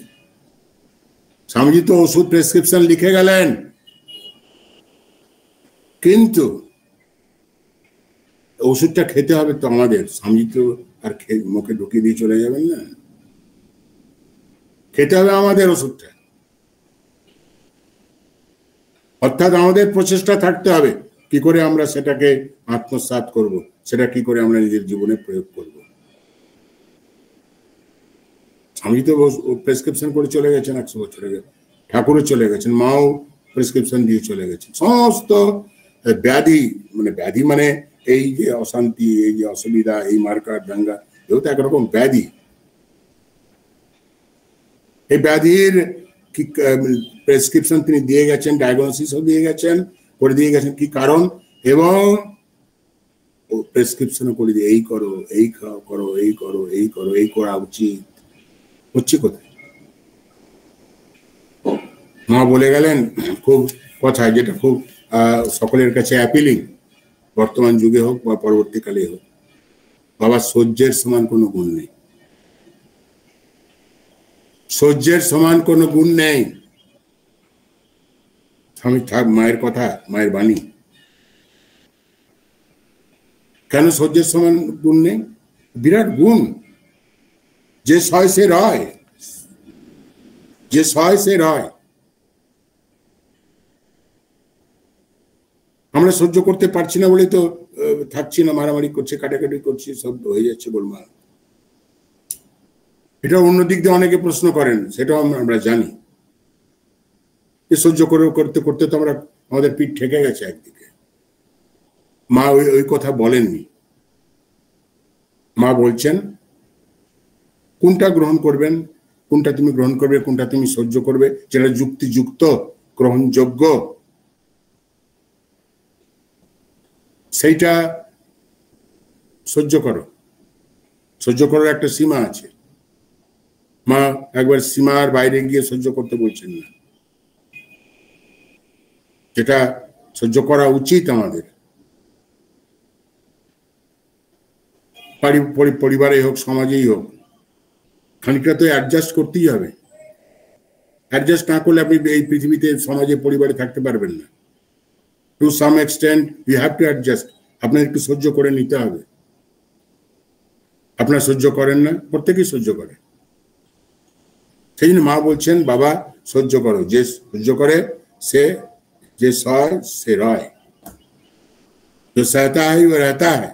স্বামীজি তো ওষুধ প্রেসক্রিপশন লিখে গেলেন, কিন্তু ওষুধটা খেতে হবে তো আমাদের। স্বামীজি তো আর মুখে ঢুকিয়ে দিয়ে চলে যাবেন না, খেতে হবে আমাদের ওষুধটা। অর্থাৎ আমাদের প্রচেষ্টা থাকতে হবে কি করে আমরা সেটাকে আত্মসাৎ করব, সেটা কি করে আমরা নিজের জীবনে প্রয়োগ করব। স্বামী তো প্রেসক্রিপশন করে চলে গেছেন 100 বছর আগে, ঠাকুরও চলে গেছেন, মাও প্রেসক্রিপশন দিয়ে চলে গেছেন। সমস্ত ব্যাধি মানে এই যে অশান্তি, এই যে অসুবিধা, এই মার্কার দাঙ্গা, এও তো একরকম ব্যাধি। এই ব্যাধির কি প্রেসক্রিপশন তিনি দিয়ে গেছেন, ডায়াগনোসিসও দিয়ে গেছেন, করে দিয়ে গেছেন কি কারণ, এবং প্রেসক্রিপশনও করে দিয়ে এই করো, এই খাও, করো, এই করো, এই করো, এই করা উচিত। হচ্ছে কোথায়? মা বলে গেলেন খুব কথা, যেটা খুব সকলের কাছে অ্যাপিলিং, বর্তমান যুগে হোক বা পরবর্তীকালে হোক, বাবা সহ্যের সমান কোনো গুণ নেই। সহ্যের সমান কোনো গুণ নেই। আমি মায়ের কথা, মায়ের বাণী। কেন সহ্যের সমান গুণ নেই? বিরাট গুণ। যে সয় সে রয়, যে সয় সে রয়। আমরা সহ্য করতে পারছি না বলেই তো থাকছি না, মারামারি করছে, কাটাকাটি করছি, সব হয়ে যাচ্ছে গোলমাল। এটা অন্য দিক দিয়ে অনেকে প্রশ্ন করেন, সেটাও আমরা জানি। সহ্য করতে করতে তো আমরা আমাদের পিঠ ঠেকে গেছে একদিকে। মা ওই কথা বলেননি। মা বলছেন কোনটা গ্রহণ করবেন, কোনটা তুমি গ্রহণ করবে, কোনটা তুমি সহ্য করবে, যেটা যুক্তিযুক্ত, গ্রহণযোগ্য, সেইটা সহ্য করো। সহ্য করার একটা সীমা আছে। মা একবার সীমার বাইরে গিয়ে সহ্য করতে বলছেন না। যেটা সহ্য করা উচিত আমাদের, পরিবারে হোক, সমাজেই হোক, খানিকটা তো অ্যাডজাস্ট করতেই হবে। অ্যাডজাস্ট না করলে আপনি এই পৃথিবীতে, সমাজে, পরিবারে থাকতে পারবেন না। To some extent you have to adjust. আপনার একটু সহ্য করে নিতে হবে। আপনার সহ্য করেন না, প্রত্যেকেই সহ্য করে। সেই জন্য মা বলছেন বাবা সহ্য করো। যে সহ্য করে সে, যে সয় সে রয়, जो सहता है वो रहता है।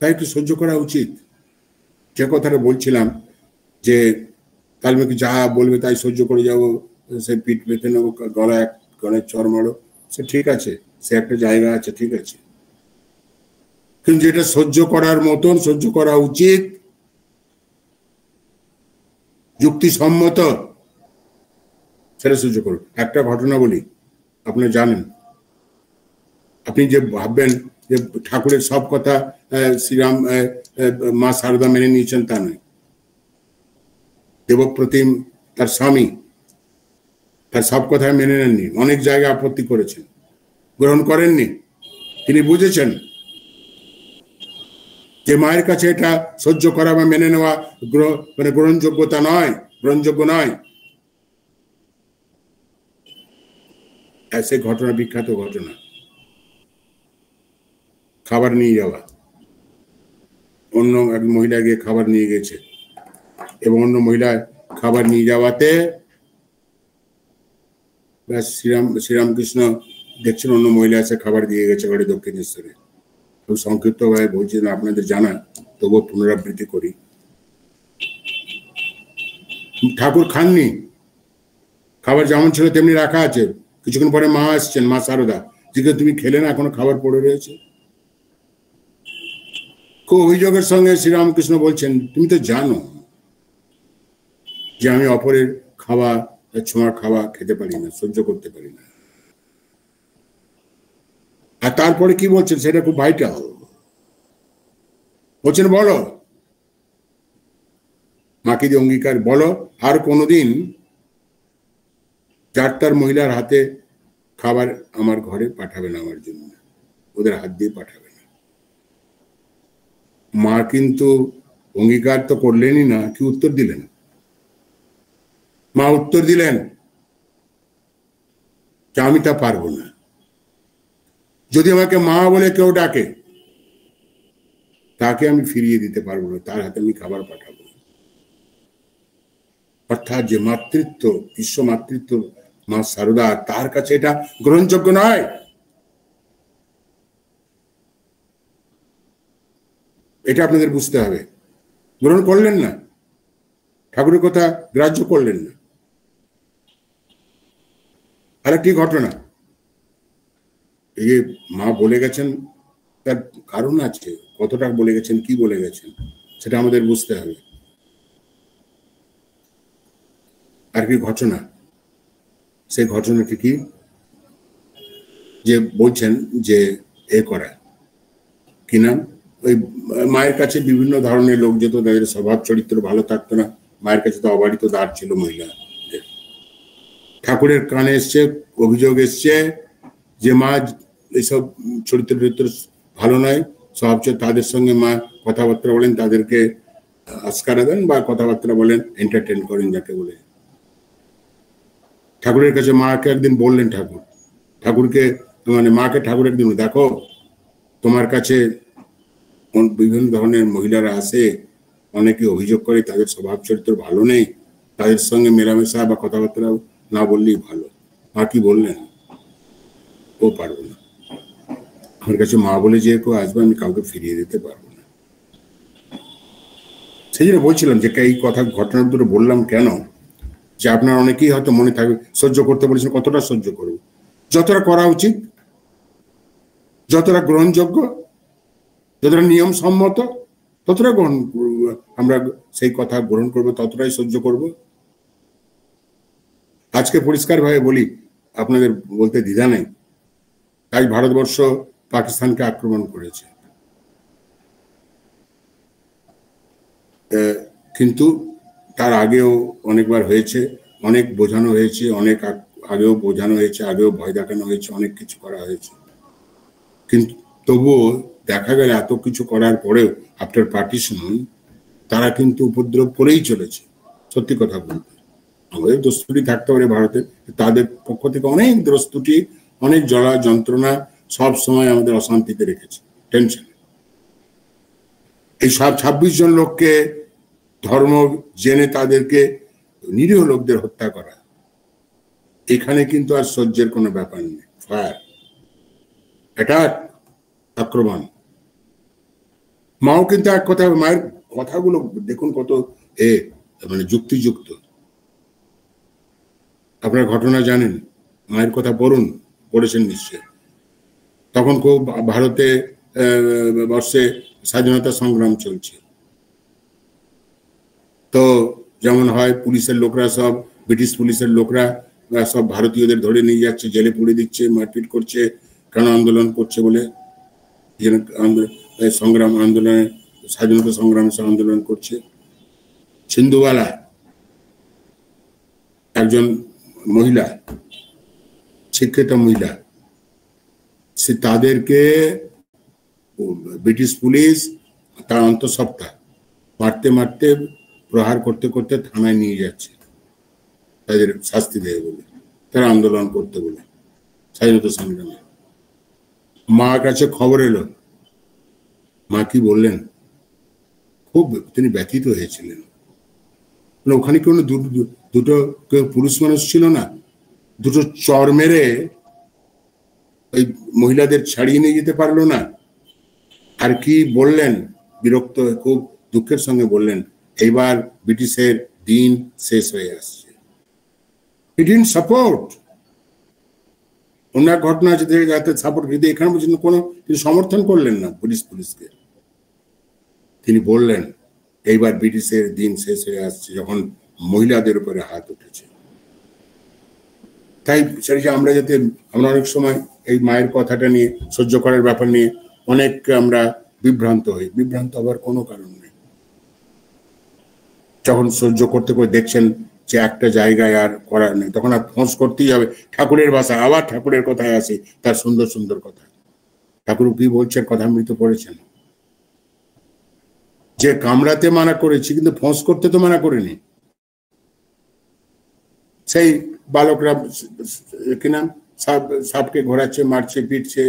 তাই একটু সহ্য করা উচিত। যে কথাটা বলছিলাম যে কালকে যা বলবে তাই সহ্য করে যাবো, সে পিঠ পেতে নেবো, গলায় চর মারো, সে ঠিক আছে, সে একটা জায়গা আছে, ঠিক আছে। কিন্তু যেটা সহ্য করার মতন, সহ্য করা উচিত, যুক্তিসম্মত, সেটা সহ্য করুন। একটা ঘটনা বলি, আপনারা জানেন। আপনি যে ভাববেন যে ঠাকুরের সব কথা শ্রীরাম, মা শারদা মেনে নিয়েছেন, তা নয়। দেবপ্রতিম তার স্বামী, তার সব কথা মেনে নেননি। অনেক জায়গায় আপত্তি করেছেন, গ্রহণ করেননি। তিনি বুঝেছেন যে মায়ের কাছে এটা সহ্য করা বা মেনে নেওয়া গ্রহণযোগ্যতা নয়, গ্রহণযোগ্য নয়। সে ঘটনা, বিখ্যাত ঘটনা, খাবার নিয়ে যাওয়া। অন্য এক মহিলা গিয়ে খাবার নিয়ে গেছে, এবং অন্য মহিলা খাবার নিয়ে যাওয়াতে শ্রীরামকৃষ্ণ দেখছেন অন্য মহিলা এসে খাবার দিয়ে গেছে ঘরে, দক্ষিণেশ্বরে। খুব সংক্ষিপ্ত ভাবে বলছেন, আপনাদের জানা, তবুও পুনরাবৃত্তি করি। ঠাকুর খাননি, খাবার যেমন ছিল তেমনি রাখা আছে। কিছুক্ষণ পরে মা আসছেন, মা শারদা, জিজ্ঞেস তুমি খেলে না, এখনো খাবার পড়ে রয়েছে। খুব অভিযোগের সঙ্গে শ্রীরামকৃষ্ণ বলছেন, তুমি তো জানো যে আমি অপরের খাওয়া, ছোঁয়া খাওয়া খেতে পারি না, সহ্য করতে পারি না। আর তারপরে কি বলছেন, সেটা খুব ভাইটাল। বলছেন বলো, মাকে দিয়ে অঙ্গীকার, বলো আর কোনোদিন যার তার মহিলার হাতে খাবার আমার ঘরে পাঠাবে না, আমার জন্য ওদের হাত দিয়ে পাঠাবে না। মা কিন্তু অঙ্গীকার তো করলেনই না, কি উত্তর দিলেন? মা উত্তর দিলেন যে আমি তা পারবো না। যদি আমাকে মা বলে কেউ ডাকে তাকে আমি ফিরিয়ে দিতে পারবো না, তার হাতে আমি খাবার পাঠাবো। অর্থাৎ যে মাতৃত্ব, বিশ্ব মাতৃত্ব মা সারদা, তার কাছে এটা গ্রহণযোগ্য নয়। এটা আপনাদের বুঝতে হবে। গ্রহণ করলেন না, ঠাকুরের কথা গ্রাহ্য করলেন না। আরেকটি ঘটনা, এই যে মা বলে গেছেন তার কারণ আছে, কতটা বলে গেছেন, কি বলে গেছেন, সেটা আমাদের বুঝতে হবে। আর কি ঘটনা, সেই ঘটনাটি কি, যে বলছেন যে এ করা কি নাম, ওই মায়ের কাছে বিভিন্ন ধরনের লোক যেত, তাদের স্বভাব চরিত্র ভালো থাকতো না। মায়ের কাছে তো অবারিত দ্বার ছিল মহিলা। ঠাকুরের কানে এসছে, অভিযোগ এসছে যে মা এইসব চরিত্র ভালো নয়, স্বভাব, তাদের সঙ্গে মা কথাবার্তা বলেন, তাদেরকে আস্কারা দেন বা কথাবার্তা বলেন, এন্টারটেন করেন যাকে বলে। ঠাকুরের কাছে মাকে একদিন বললেন, ঠাকুরকে মানে মাকে ঠাকুর একদিন, দেখো তোমার কাছে বিভিন্ন ধরনের মহিলারা আসে, অনেকে অভিযোগ করে তাদের স্বভাব চরিত্র ভালো নেই, তাদের সঙ্গে মেলামেশা বা কথাবার্তা না বললেই ভালো। মা কি বললেন? ও পারবো না, আমার কাছে মা বলে যে কেউ আসবে, আমি কাউকে ফিরিয়ে দিতে পারবো না। সেই জন্য বলছিলাম যে এই কথা ঘটনার দুটো বললাম কেন, যে আপনার অনেকেই হয়তো মনে থাকবে সহ্য করতে বলেছেন, কতটা সহ্য করবো, যতটা করা উচিত, যতটা গ্রহণযোগ্য, যতটা নিয়ম সম্মত, ততটা আমরা সেই কথা গ্রহণ করবো, ততটাই সহ্য করব। আজকে পরিষ্কার ভাবে বলি, আপনাদের বলতে দ্বিধা নেই, আজ ভারতবর্ষ পাকিস্তানকে আক্রমণ করেছে, কিন্তু তার আগেও অনেকবার হয়েছে, অনেক বোঝানো হয়েছে, অনেক আগেও বোঝানো হয়েছে, আগেও ভয় দেখানো হয়েছে, অনেক কিছু করা হয়েছে, কিন্তু তবুও দেখা গেল এত কিছু করার পরেও আফটার পার্টিশন তারা কিন্তু উপদ্রব করেই চলেছে। সত্যি কথা বলতে আমাদের দোষ-ত্রুটি থাকতে পারে ভারতে, তাদের পক্ষ থেকে অনেক দোষ-ত্রুটি, অনেক জ্বালা যন্ত্রণা সব সময় আমাদের অশান্তিতে রেখেছে, টেনশন। এই সব 26 জন লোককে ধর্ম জেনে তাদেরকে, নিরীহ লোকদের হত্যা করা, এখানে কিন্তু আর সহ্যের কোনো ব্যাপার নেই। ফায়ার, এটা আক্রমণ। মাও কিন্তু এক কথা, মায়ের কথাগুলো দেখুন কত মানে যুক্তিযুক্ত। আপনারা ঘটনা জানেন, মায়ের কথা পড়েছেন নিশ্চয়। তখন খুব ভারতে বর্ষে স্বাধীনতা সংগ্রাম চলছে, তো যেমন হয় পুলিশের লোকরা, সব ব্রিটিশ পুলিশের লোকরা সব ভারতীয়দের ধরে নিয়ে যাচ্ছে, জেলে পুড়ে দিচ্ছে, মারপিট করছে, কেন আন্দোলন করছে বলে, সংগ্রাম আন্দোলনে, স্বাধীনতা সংগ্রামে আন্দোলন করছে। সিন্ধুবালা একজন মহিলা, শিক্ষিত মহিলা, সে তাদেরকে ব্রিটিশ পুলিশ তার অন্তঃসত্ত্বা মারতে মারতে, প্রহার করতে করতে থানায় নিয়ে যাচ্ছে, তাদের শাস্তি দেয় বলে, তারা আন্দোলন করতে বলে, স্বাধীনতা সংগ্রামে। মা কাছে খবর এলো, মা কি বললেন, খুব তিনি ব্যথিত হয়েছিলেন। ওখানে কোনো দুটো পুরুষ মানুষ ছিল না, দুটো চর মেরে ওই মহিলাদের ছাড়িয়ে নিয়ে যেতে পারলো না। আর কি বললেন, বিরক্ত, খুব দুঃখের সঙ্গে বললেন, এইবার ব্রিটিশের দিন শেষ হয়ে আসছে। হি ডিডন্ট সাপোর্ট, অন্য ঘটনা আছে যাতে সাপোর্ট, কিন্তু এখানে পর্যন্ত কোনো তিনি সমর্থন করলেন না পুলিশকে। তিনি বললেন এইবার ব্রিটিশের দিন শেষ হয়ে আসছে, যখন মহিলাদের উপরে হাত উঠেছে। তাই সেটা আমরা অনেক সময় এই মায়ের কথাটা নিয়ে, সহ্য করার ব্যাপার নিয়ে অনেক আমরা বিভ্রান্ত হই। বিভ্রান্ত হওয়ার কোনো কারণ নেই। যখন সহ্য করতে করে দেখছেন যে একটা জায়গায় আর করার নেই, তখন আর ফোঁস করতেই হবে ঠাকুরের ভাষা। আবার ঠাকুরের কথায় আসি, তার সুন্দর সুন্দর কথা। ঠাকুর কি বলছেন, কথামৃত পড়েছেন, যে কামড়াতে মানা করেছি কিন্তু ফোঁস করতে তো মানা করিনি। সেই বালকরা কি নাম সাপকে ঘোরাচ্ছে, মারছে, পিটছে,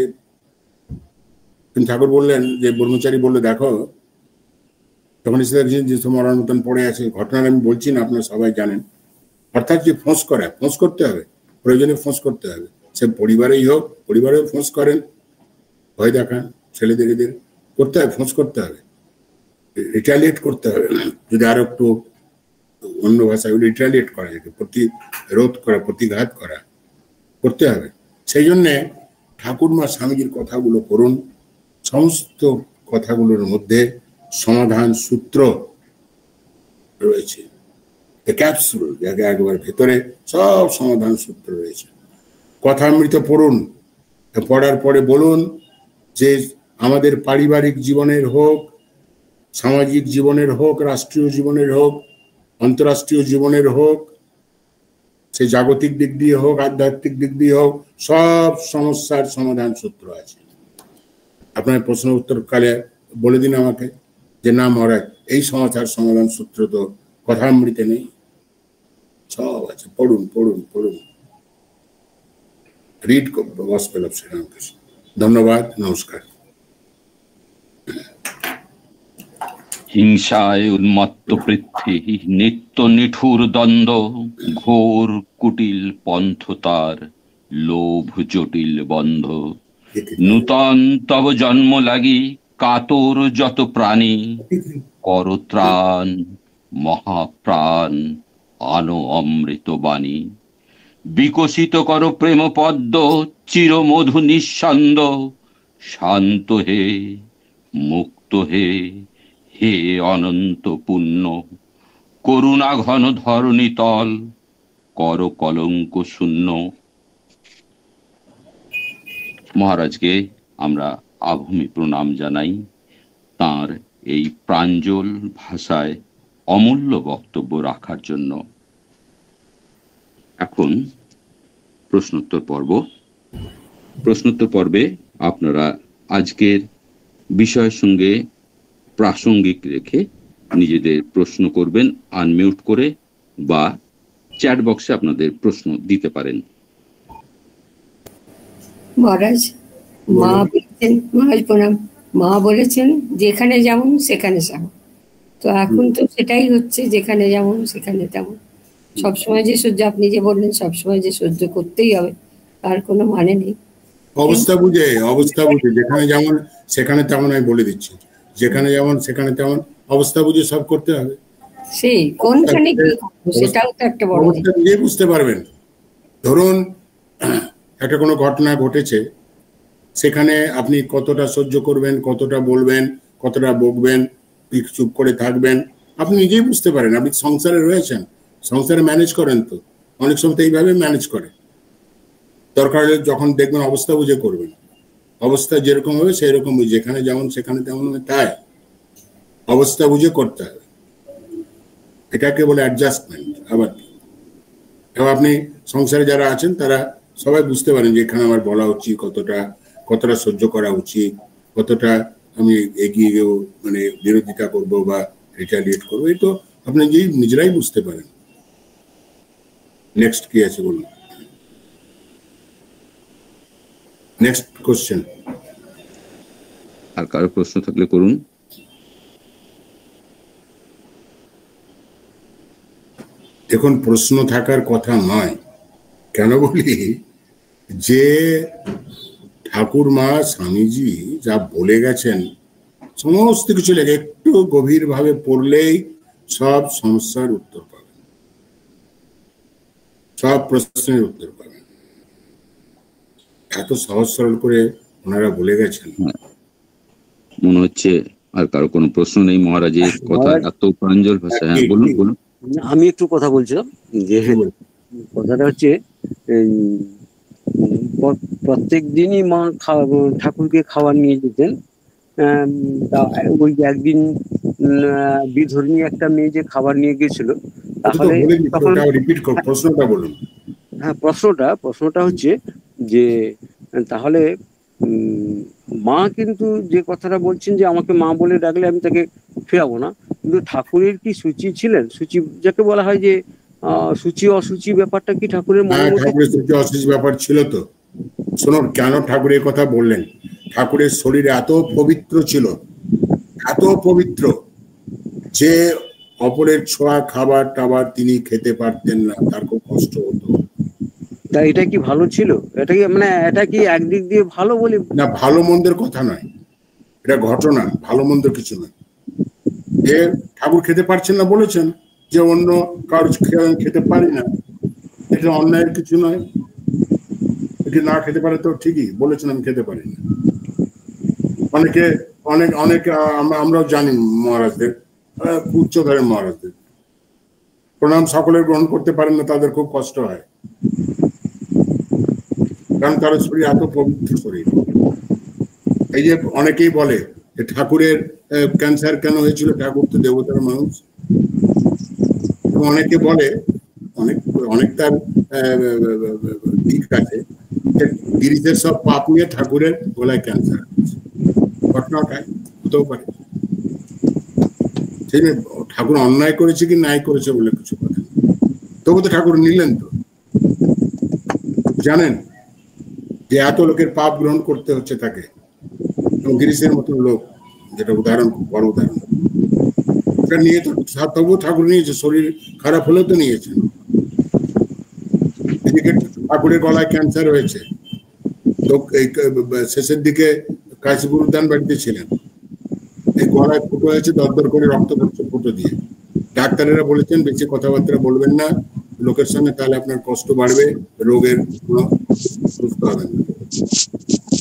কিন্তু ঠাকুর বললেন, যে ব্রহ্মচারী বললো দেখো, তখন সে যে মরার মতন পড়ে আছে, ঘটনা আমি বলছি না, আপনারা সবাই জানেন। অর্থাৎ যে ফোঁস করা, ফোঁস করতে হবে, প্রয়োজনে ফোঁস করতে হবে। সে পরিবারেই হোক, পরিবারেও ফোঁস করেন, ভয় দেখান ছেলেদের, এদের করতে হবে, ফোঁস করতে হবে, রিটালিয়েট করতে হবে। যদি আরো একটু অন্য ভাষায় রিটালিয়েট করা যায়, প্রতিরোধ করা, প্রতিঘাত করা করতে হবে। সেই জন্যে ঠাকুরমা স্বামীজির কথাগুলো করুন। সমস্ত কথাগুলোর মধ্যে সমাধান সূত্র রয়েছে, ক্যাপসুল, জায়গা একবার ভেতরে সব সমাধান সূত্র রয়েছে। কথামৃত পড়ুন, পড়ার পরে বলুন যে আমাদের পারিবারিক জীবনের হোক, সামাজিক জীবনের হোক, রাষ্ট্রীয় জীবনের হোক, আন্তরাষ্ট্রীয় জীবনের হোক, সে জাগতিক দিক দিয়ে হোক, আধ্যাত্মিক দিক দিয়ে হোক, সব সমস্যার সমাধান সূত্র আছে। আপনার প্রশ্ন উত্তর কালে বলে দিন আমাকে, যে না মহারাজ এই সমস্যার সমাধান সূত্র তো কথামৃতে নেই। সব আছে, পড়ুন পড়ুন পড়ুন, রিড গসপেল অফ শ্রীরামকৃষ্ণ। ধন্যবাদ, নমস্কার। হিংসায় উন্মত্ত পৃথ্বী, নিত্য নিঠুর দ্বন্দ্ব, ঘোর কুটিল পন্থ তার, লোভ জটিল বন্ধ। নূতন তব জন্ম লাগি কাতর যত প্রাণী, কর ত্রাণ মহাপ্রাণ আনো অমৃত বাণী। বিকশিত কর প্রেম পদ্ম চির মধু নিঃসন্দ, শান্ত হে মুক্ত হে, হে অনন্ত পুণ্য। করুণা ঘন ধরণী তল, কর কলঙ্ক শূন্য। মহারাজকে আমরা আভূমি প্রণাম জানাই, তার এই প্রাঞ্জল ভাষায় অমূল্য বক্তব্য রাখার জন্য। এখন প্রশ্নোত্তর পর্ব। প্রশ্নোত্তর পর্বে আপনারা আজকের বিষয়ের সঙ্গে প্রাসঙ্গিক রেখে নিজেদের প্রশ্ন করবেন, আনমিউট করে বা চ্যাট বক্সে আপনাদের প্রশ্ন দিতে পারেন। মহারাজ, মা বলেছেন, মহারাজ প্রণাম, মা বলেছেন যেখানে যেমন সেখানে তেমন। তো এখন তো সেটাই হচ্ছে, যেখানে যেমন সেখানে তেমন। সবসময় যে সহ্য, আপনি যে বললেন সবসময় যে সহ্য করতেই হবে, তার কোনো মানে নেই। অবস্থা বুঝে যেখানে যেমন সেখানে তেমন, আমি বলে দিচ্ছি, যেখানে যেমন সেখানে তেমন, অবস্থা বুঝে সব করতে হবে। সেই কোনখানে কি করবো সেটাও তো একটা বড় অবস্থা নিজেই বুঝতে পারবেন। ধরুন একটা কোনো ঘটনা ঘটেছে, সেখানে আপনি কতটা সহ্য করবেন, কতটা বলবেন, কতটা বকবেন, চুপ করে থাকবেন, আপনি নিজেই বুঝতে পারেন। আপনি সংসারে রয়েছেন, সংসারে ম্যানেজ করেন, তো অনেক সময় তো এইভাবে ম্যানেজ করে। দরকার হলে যখন দেখবেন অবস্থা বুঝে করবেন, অবস্থা যেরকম হবে সেই রকম, যেখানে যেমন সেখানে তেমন হবে, তাই অবস্থা বুঝে করতে হবে। এটাকে বলে অ্যাডজাস্টমেন্ট। আবার আপনি সংসারে যারা আছেন তারা সবাই বুঝতে পারেন যে এখানে আমার বলা উচিত, কতটা সহ্য করা উচিত, কতটা আমি এগিয়ে গিয়েও মানে বিরোধিতা করব বা রিটালিয়েট করবো, এই তো আপনি নিজেরাই বুঝতে পারেন। নেক্সট কি আছে বলুন, নেক্সট কোশ্চেন। আর কারো প্রশ্ন থাকলে করুন। দেখুন, প্রশ্ন থাকার কথা নয়, কেন বলি, যে ঠাকুরমা স্বামীজি যা বলে গেছেন সমস্ত কিছু লেগে, একটু গভীরভাবে পড়লেই সব সমস্যার উত্তর পাবেন, সব প্রশ্নের উত্তর পাবেন। এত সহজ সরল করে ওনারা বলে গেছেন। মনে হচ্ছে আর কারো কোনো প্রশ্ন নেই। মহারাজের কথা এত প্রাঞ্জল ভাষা। হ্যাঁ বলুন বলুন। আমি একটু কথা বলছিলাম, যে কথাটা হচ্ছে প্রত্যেক দিনই মা ঠাকুরকে খাবার নিয়ে যেতেন। ওই একদিন বিধর্মী একটা মেয়ে যে খাবার নিয়ে গেছিল, তাহলে তখন রিপিট করুন, প্রশ্নটা বলুন। হ্যাঁ, প্রশ্নটা হচ্ছে যে তাহলে মা কিন্তু যে কথাটা বলছেন যে আমাকে মা বলে ডাকলে আমি তাকে ফেরাবো না, কিন্তু ঠাকুরের কি সূচি ছিলেন? সূচি যাকে বলা হয় যে সূচি অসুচি ব্যাপারটা কি ঠাকুরের মনের মধ্যে? ঠাকুরের সূচি অসুচি ব্যাপার ছিল তো। শুনুন, কেন ঠাকুর এই কথা বললেন? ঠাকুরের শরীর এত পবিত্র ছিল, এত পবিত্র যে অপরের ছোঁয়া খাবার টাবার তিনি খেতে পারতেন না, তার খুব কষ্ট হতো। তা এটা কি ভালো ছিল? এটা কি মানে এটা কি একদিক দিয়ে ভালো বলি? না, ভালো মন্দের কথা নয়, এটা ঘটনা, ভালো মন্দ কিছু নয়। যে ঠাকুর খেতে পারছেন না বলেছেন, যে অন্য কারো খেতে পারি না, এটা অন্যায়ের কিছু নয়। এটি না খেতে পারে তো ঠিকই বলেছেন, আমি খেতে পারি না। অনেকে অনেক অনেক আমরাও জানি মহারাজদের, উচ্চধারের মহারাজদের প্রণাম সকলের গ্রহণ করতে পারেন না, তাদের খুব কষ্ট হয়, কারণ তার শরীর এত পবিত্র শরীর। এই যে অনেকেই বলে যে ঠাকুরের ক্যান্সার কেন হয়েছিল, ঠাকুর তো দেবতার মানুষ। অনেকে বলে, অনেক তার ঠিক আছে, গিরিজের সব পাপ নিয়ে ঠাকুরের গলায় ক্যান্সার, ঘটনাটাই হতেও পারে। সেই ঠাকুর অন্যায় করেছে কি নাই করেছে বলে কিছু কথা, তবু তো ঠাকুর নিলেন। তো জানেন যে এত লোকের পাপ গ্রহণ করতে হচ্ছে তাকে, এবং গিরিশের মতন লোক, যেটা উদাহরণ, খুব বড় উদাহরণ, এটা নিয়ে তো তবুও ঠাকুর নিয়েছে, শরীর খারাপ হলেও তো নিয়েছেন। এদিকে ঠাকুরের গলায় ক্যান্সার হয়েছে, তো এই শেষের দিকে কাশীপুর উদ্যান বাড়িতে ছিলেন, এই গলায় ফুটো হয়েছে, দরদর করে রক্ত পড়ছে ফুটো দিয়ে। ডাক্তারেরা বলেছেন বেশি কথাবার্তা বলবেন না লোকের সঙ্গে, তাহলে আপনার কষ্ট বাড়বে, রোগের কোনো সুস্থ হবেন না।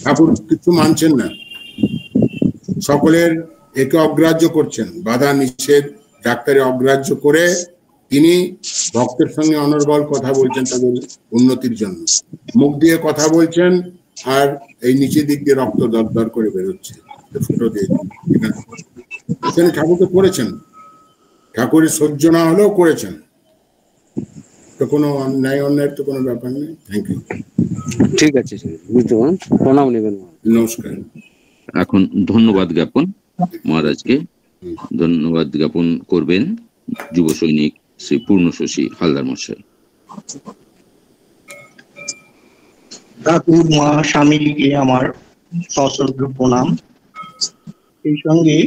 ঠাকুর কিছু মানছেন না, সকলের একে অগ্রাহ্য করছেন, বাধা নিষেধ ডাক্তারে অগ্রাহ্য করে তিনি ভক্তের সঙ্গে অনর্গল কথা বলছেন তাদের উন্নতির জন্য। মুখ দিয়ে কথা বলছেন, আর এই নিচের দিক দিয়ে রক্ত দরদর করে বেরোচ্ছে ফুটো দিয়ে। এখানে ঠাকুর তো করেছেন, ঠাকুরের সহ্য না হলেও করেছেন, তো কোনো অন্যায় অন্যায়ের তো কোনো ব্যাপার নেই। Thank you. ঠিক আছে, বুঝতে পারলাম, প্রণাম নেবেন। নমস্কার। এখন ধন্যবাদ জ্ঞাপন মহারাজকে ধন্যবাদ জ্ঞাপন করবেন যুব সৈনিক শ্রী পূর্ণশশী হালদার মশাই। ঠাকুর মা স্বামীজিকে আমার সশ্রদ্ধ প্রণাম। সেই সঙ্গে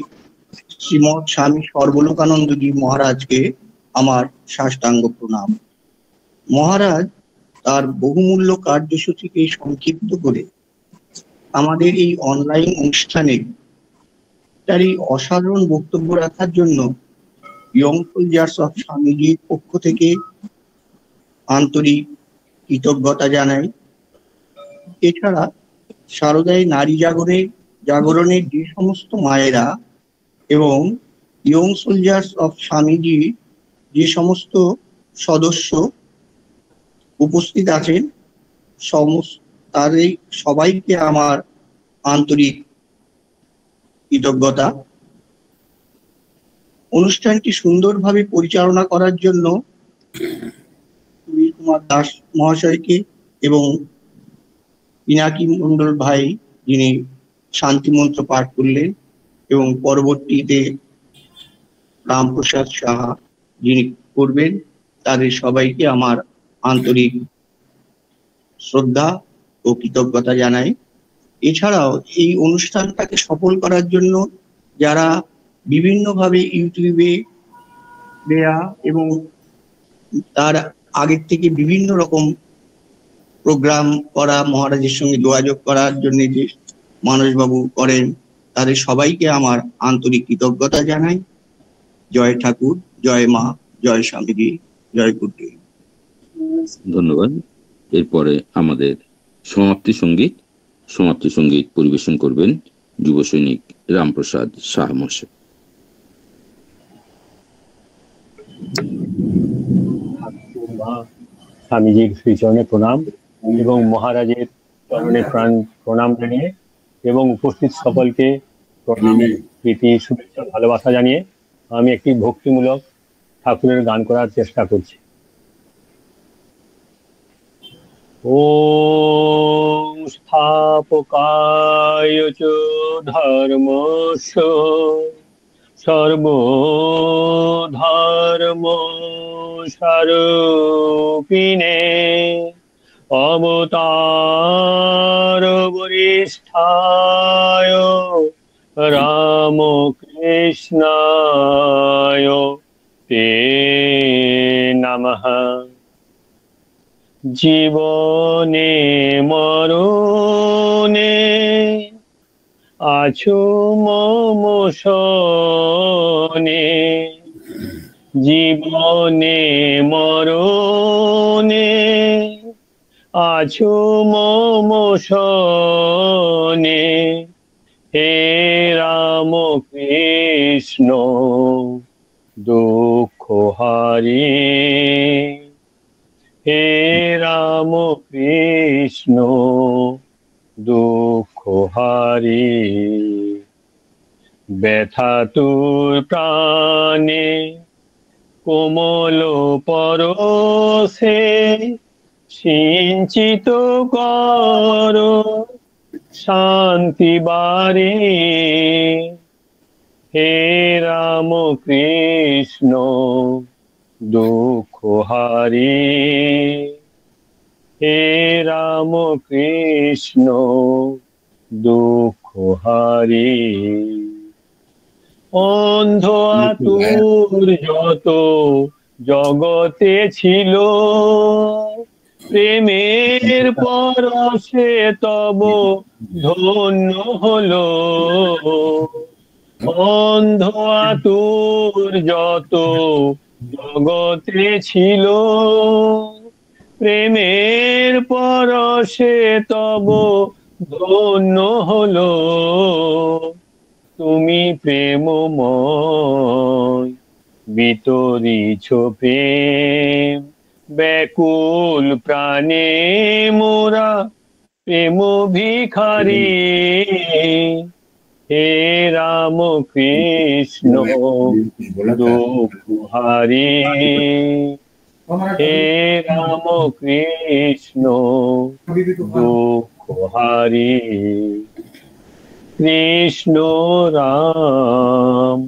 শ্রীমৎ স্বামী সর্বলোকানন্দজি মহারাজকে আমার সাষ্টাঙ্গ প্রণাম। মহারাজ তার বহুমূল্য কার্যসূচিকে সংক্ষিপ্ত করে আমাদের এই অনলাইন অনুষ্ঠানে তার এই অসাধারণ বক্তব্য রাখার জন্য ইয়ং সোলজার্স অফ স্বামীজির পক্ষ থেকে আন্তরিক কৃতজ্ঞতা জানাই। এছাড়া শারদায় নারী জাগরণের যে সমস্ত মায়েরা এবং ইয়ং সোলজার্স অফ স্বামীজি যে সমস্ত সদস্য উপস্থিত আছেন, তাদের সবাইকে আমার আন্তরিক কৃতজ্ঞতা। অনুষ্ঠানটি সুন্দরভাবে পরিচালনা করার জন্য সুবীর কুমার দাস মহাশয়কে এবং পিনাকি মন্ডল ভাই, যিনি শান্তি মন্ত্র পাঠ করলেন, এবং পরবর্তীতে রামপ্রসাদ সাহা যিনি করবেন, তাদের সবাইকে আমার আন্তরিক শ্রদ্ধা ও কৃতজ্ঞতা জানাই। এছাড়াও এই অনুষ্ঠানটাকে সফল করার জন্য যারা বিভিন্নভাবে ইউটিউবে দেয়া এবং তার আগের থেকে বিভিন্ন রকম প্রোগ্রাম করা, মহারাজের সঙ্গে যোগাযোগ করার জন্য যে মানসবাবু করেন, তাদের সবাইকে আমার আন্তরিক কৃতজ্ঞতা জানাই। জয় ঠাকুর, জয় মা, জয় স্বামীজি, জয় গুরুদেব। ধন্যবাদ। এরপরে আমাদের সমাপ্তি সঙ্গীত পরিবেশন করবেন যুব সৈনিক রামপ্রসাদ সাহা মহাশয়। স্বামীজির শ্রীচরণে প্রণাম এবং মহারাজের চরণে প্রণাম জানিয়ে এবং উপস্থিত সকলকে প্রীতি, শুভেচ্ছা, ভালোবাসা জানিয়ে আমি একটি ভক্তিমূলক ঠাকুরের গান করার চেষ্টা করছি। ওম স্থাপকায় চ ধর্মস্য সর্বধর্ম স্বরূপিণে অবতার বরিষ্ঠায় রামকৃষ্ণায় তে নমঃ। জীবনে মরণে আছো মম শনে, জীবনে মরণে আছো মম শনে, হে রাম কৃষ্ণ দুঃখ হারি, হে রাম কৃষ্ণ দুঃখ হারি। ব্যথা তোর প্রাণে কোমল পরশে সিঞ্চিত কর শান্তি বারে, হে রাম কৃষ্ণ দুঃখ হারি, হে রাম কৃষ্ণ দুঃখ হারি। অন্ধ আতুর যত জগতে ছিল, প্রেমের পরশে তব ধন্য হলো। অন্ধ আতুর যত জগতে ছিল, প্রেমের পরশে তব ধন্য হলো। তুমি প্রেমময় বিতরিছ প্রেম, ব্যাকুল প্রাণে মোরা প্রেম ভিখারি, হে রাম কৃষ্ণ দুঃখ হারি, হে রাম কৃষ্ণ দুঃখ হারি। কৃষ্ণ রাম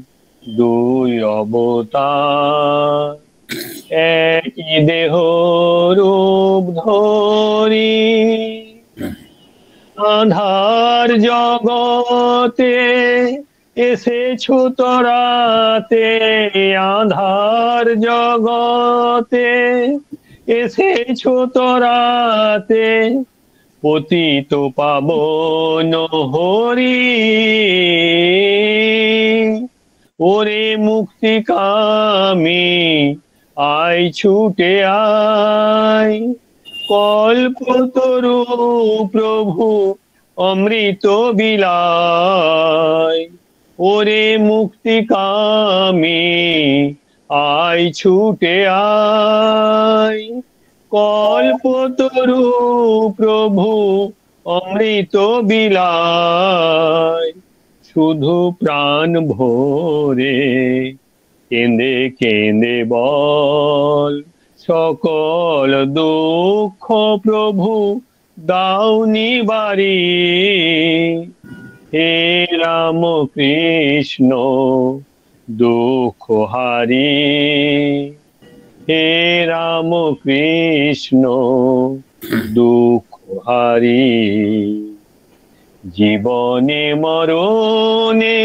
দুই অবতার, একই দেহ রূপ ধরি, আঁধার জগতে এসেছো তরাতে, আঁধার জগতে এসেছো তরাতে, পতিত পাবন হরি, ওরে মুক্তিকামী আয় ছুটে আয়, কল্পতরু প্রভু অমৃত বিলায়, ওরে মুক্তিকামী আয় ছুটে আয়, কল্পতরু প্রভু অমৃত বিলায়। শুধু প্রাণ ভরে কেঁদে কেঁদে বল, সকল দুঃখ প্রভু দাও নিবারি, হে রাম কৃষ্ণ দুঃখ হারি, হে রাম কৃষ্ণ দুঃখ হারি। জীবনে মরণে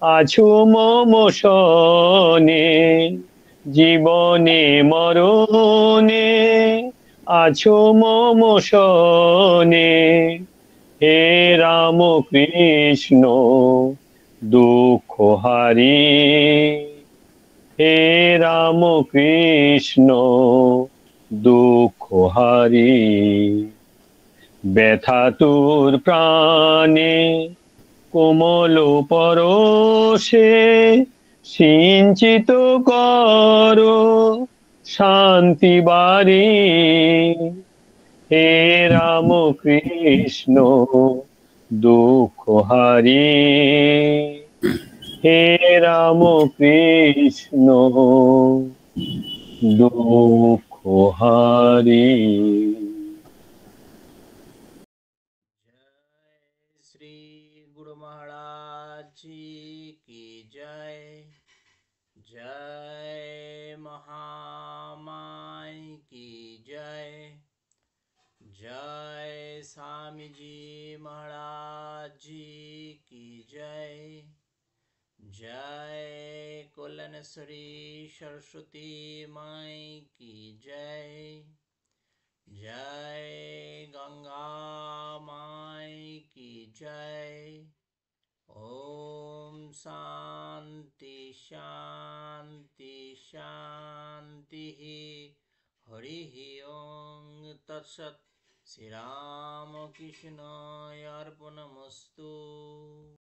আছো মম শনে, জীবনে মরণে আছো মম শনে, হে রাম কৃষ্ণ দুঃখ হারি, হে রাম কৃষ্ণ দুঃখ হারি। ব্যথা তোর প্রাণে কোমল পরশে সিঞ্চিত কর শান্তি বারে, হে রাম কৃষ্ণ দুঃখ হারি, হে রাম কৃষ্ণ দুঃখ হারি। श्री गुरु महाराज जी की जय। जय महामाई की जय। जय स्वामी जी महाराज जी की जय। जय कल्याणेश्वरी सरस्वती माई की जय। जय गंगा माई की जय। ओम शांति शांति शांति। हरि ओम तत्सत। श्री राम कृष्ण अर्पणमस्तु।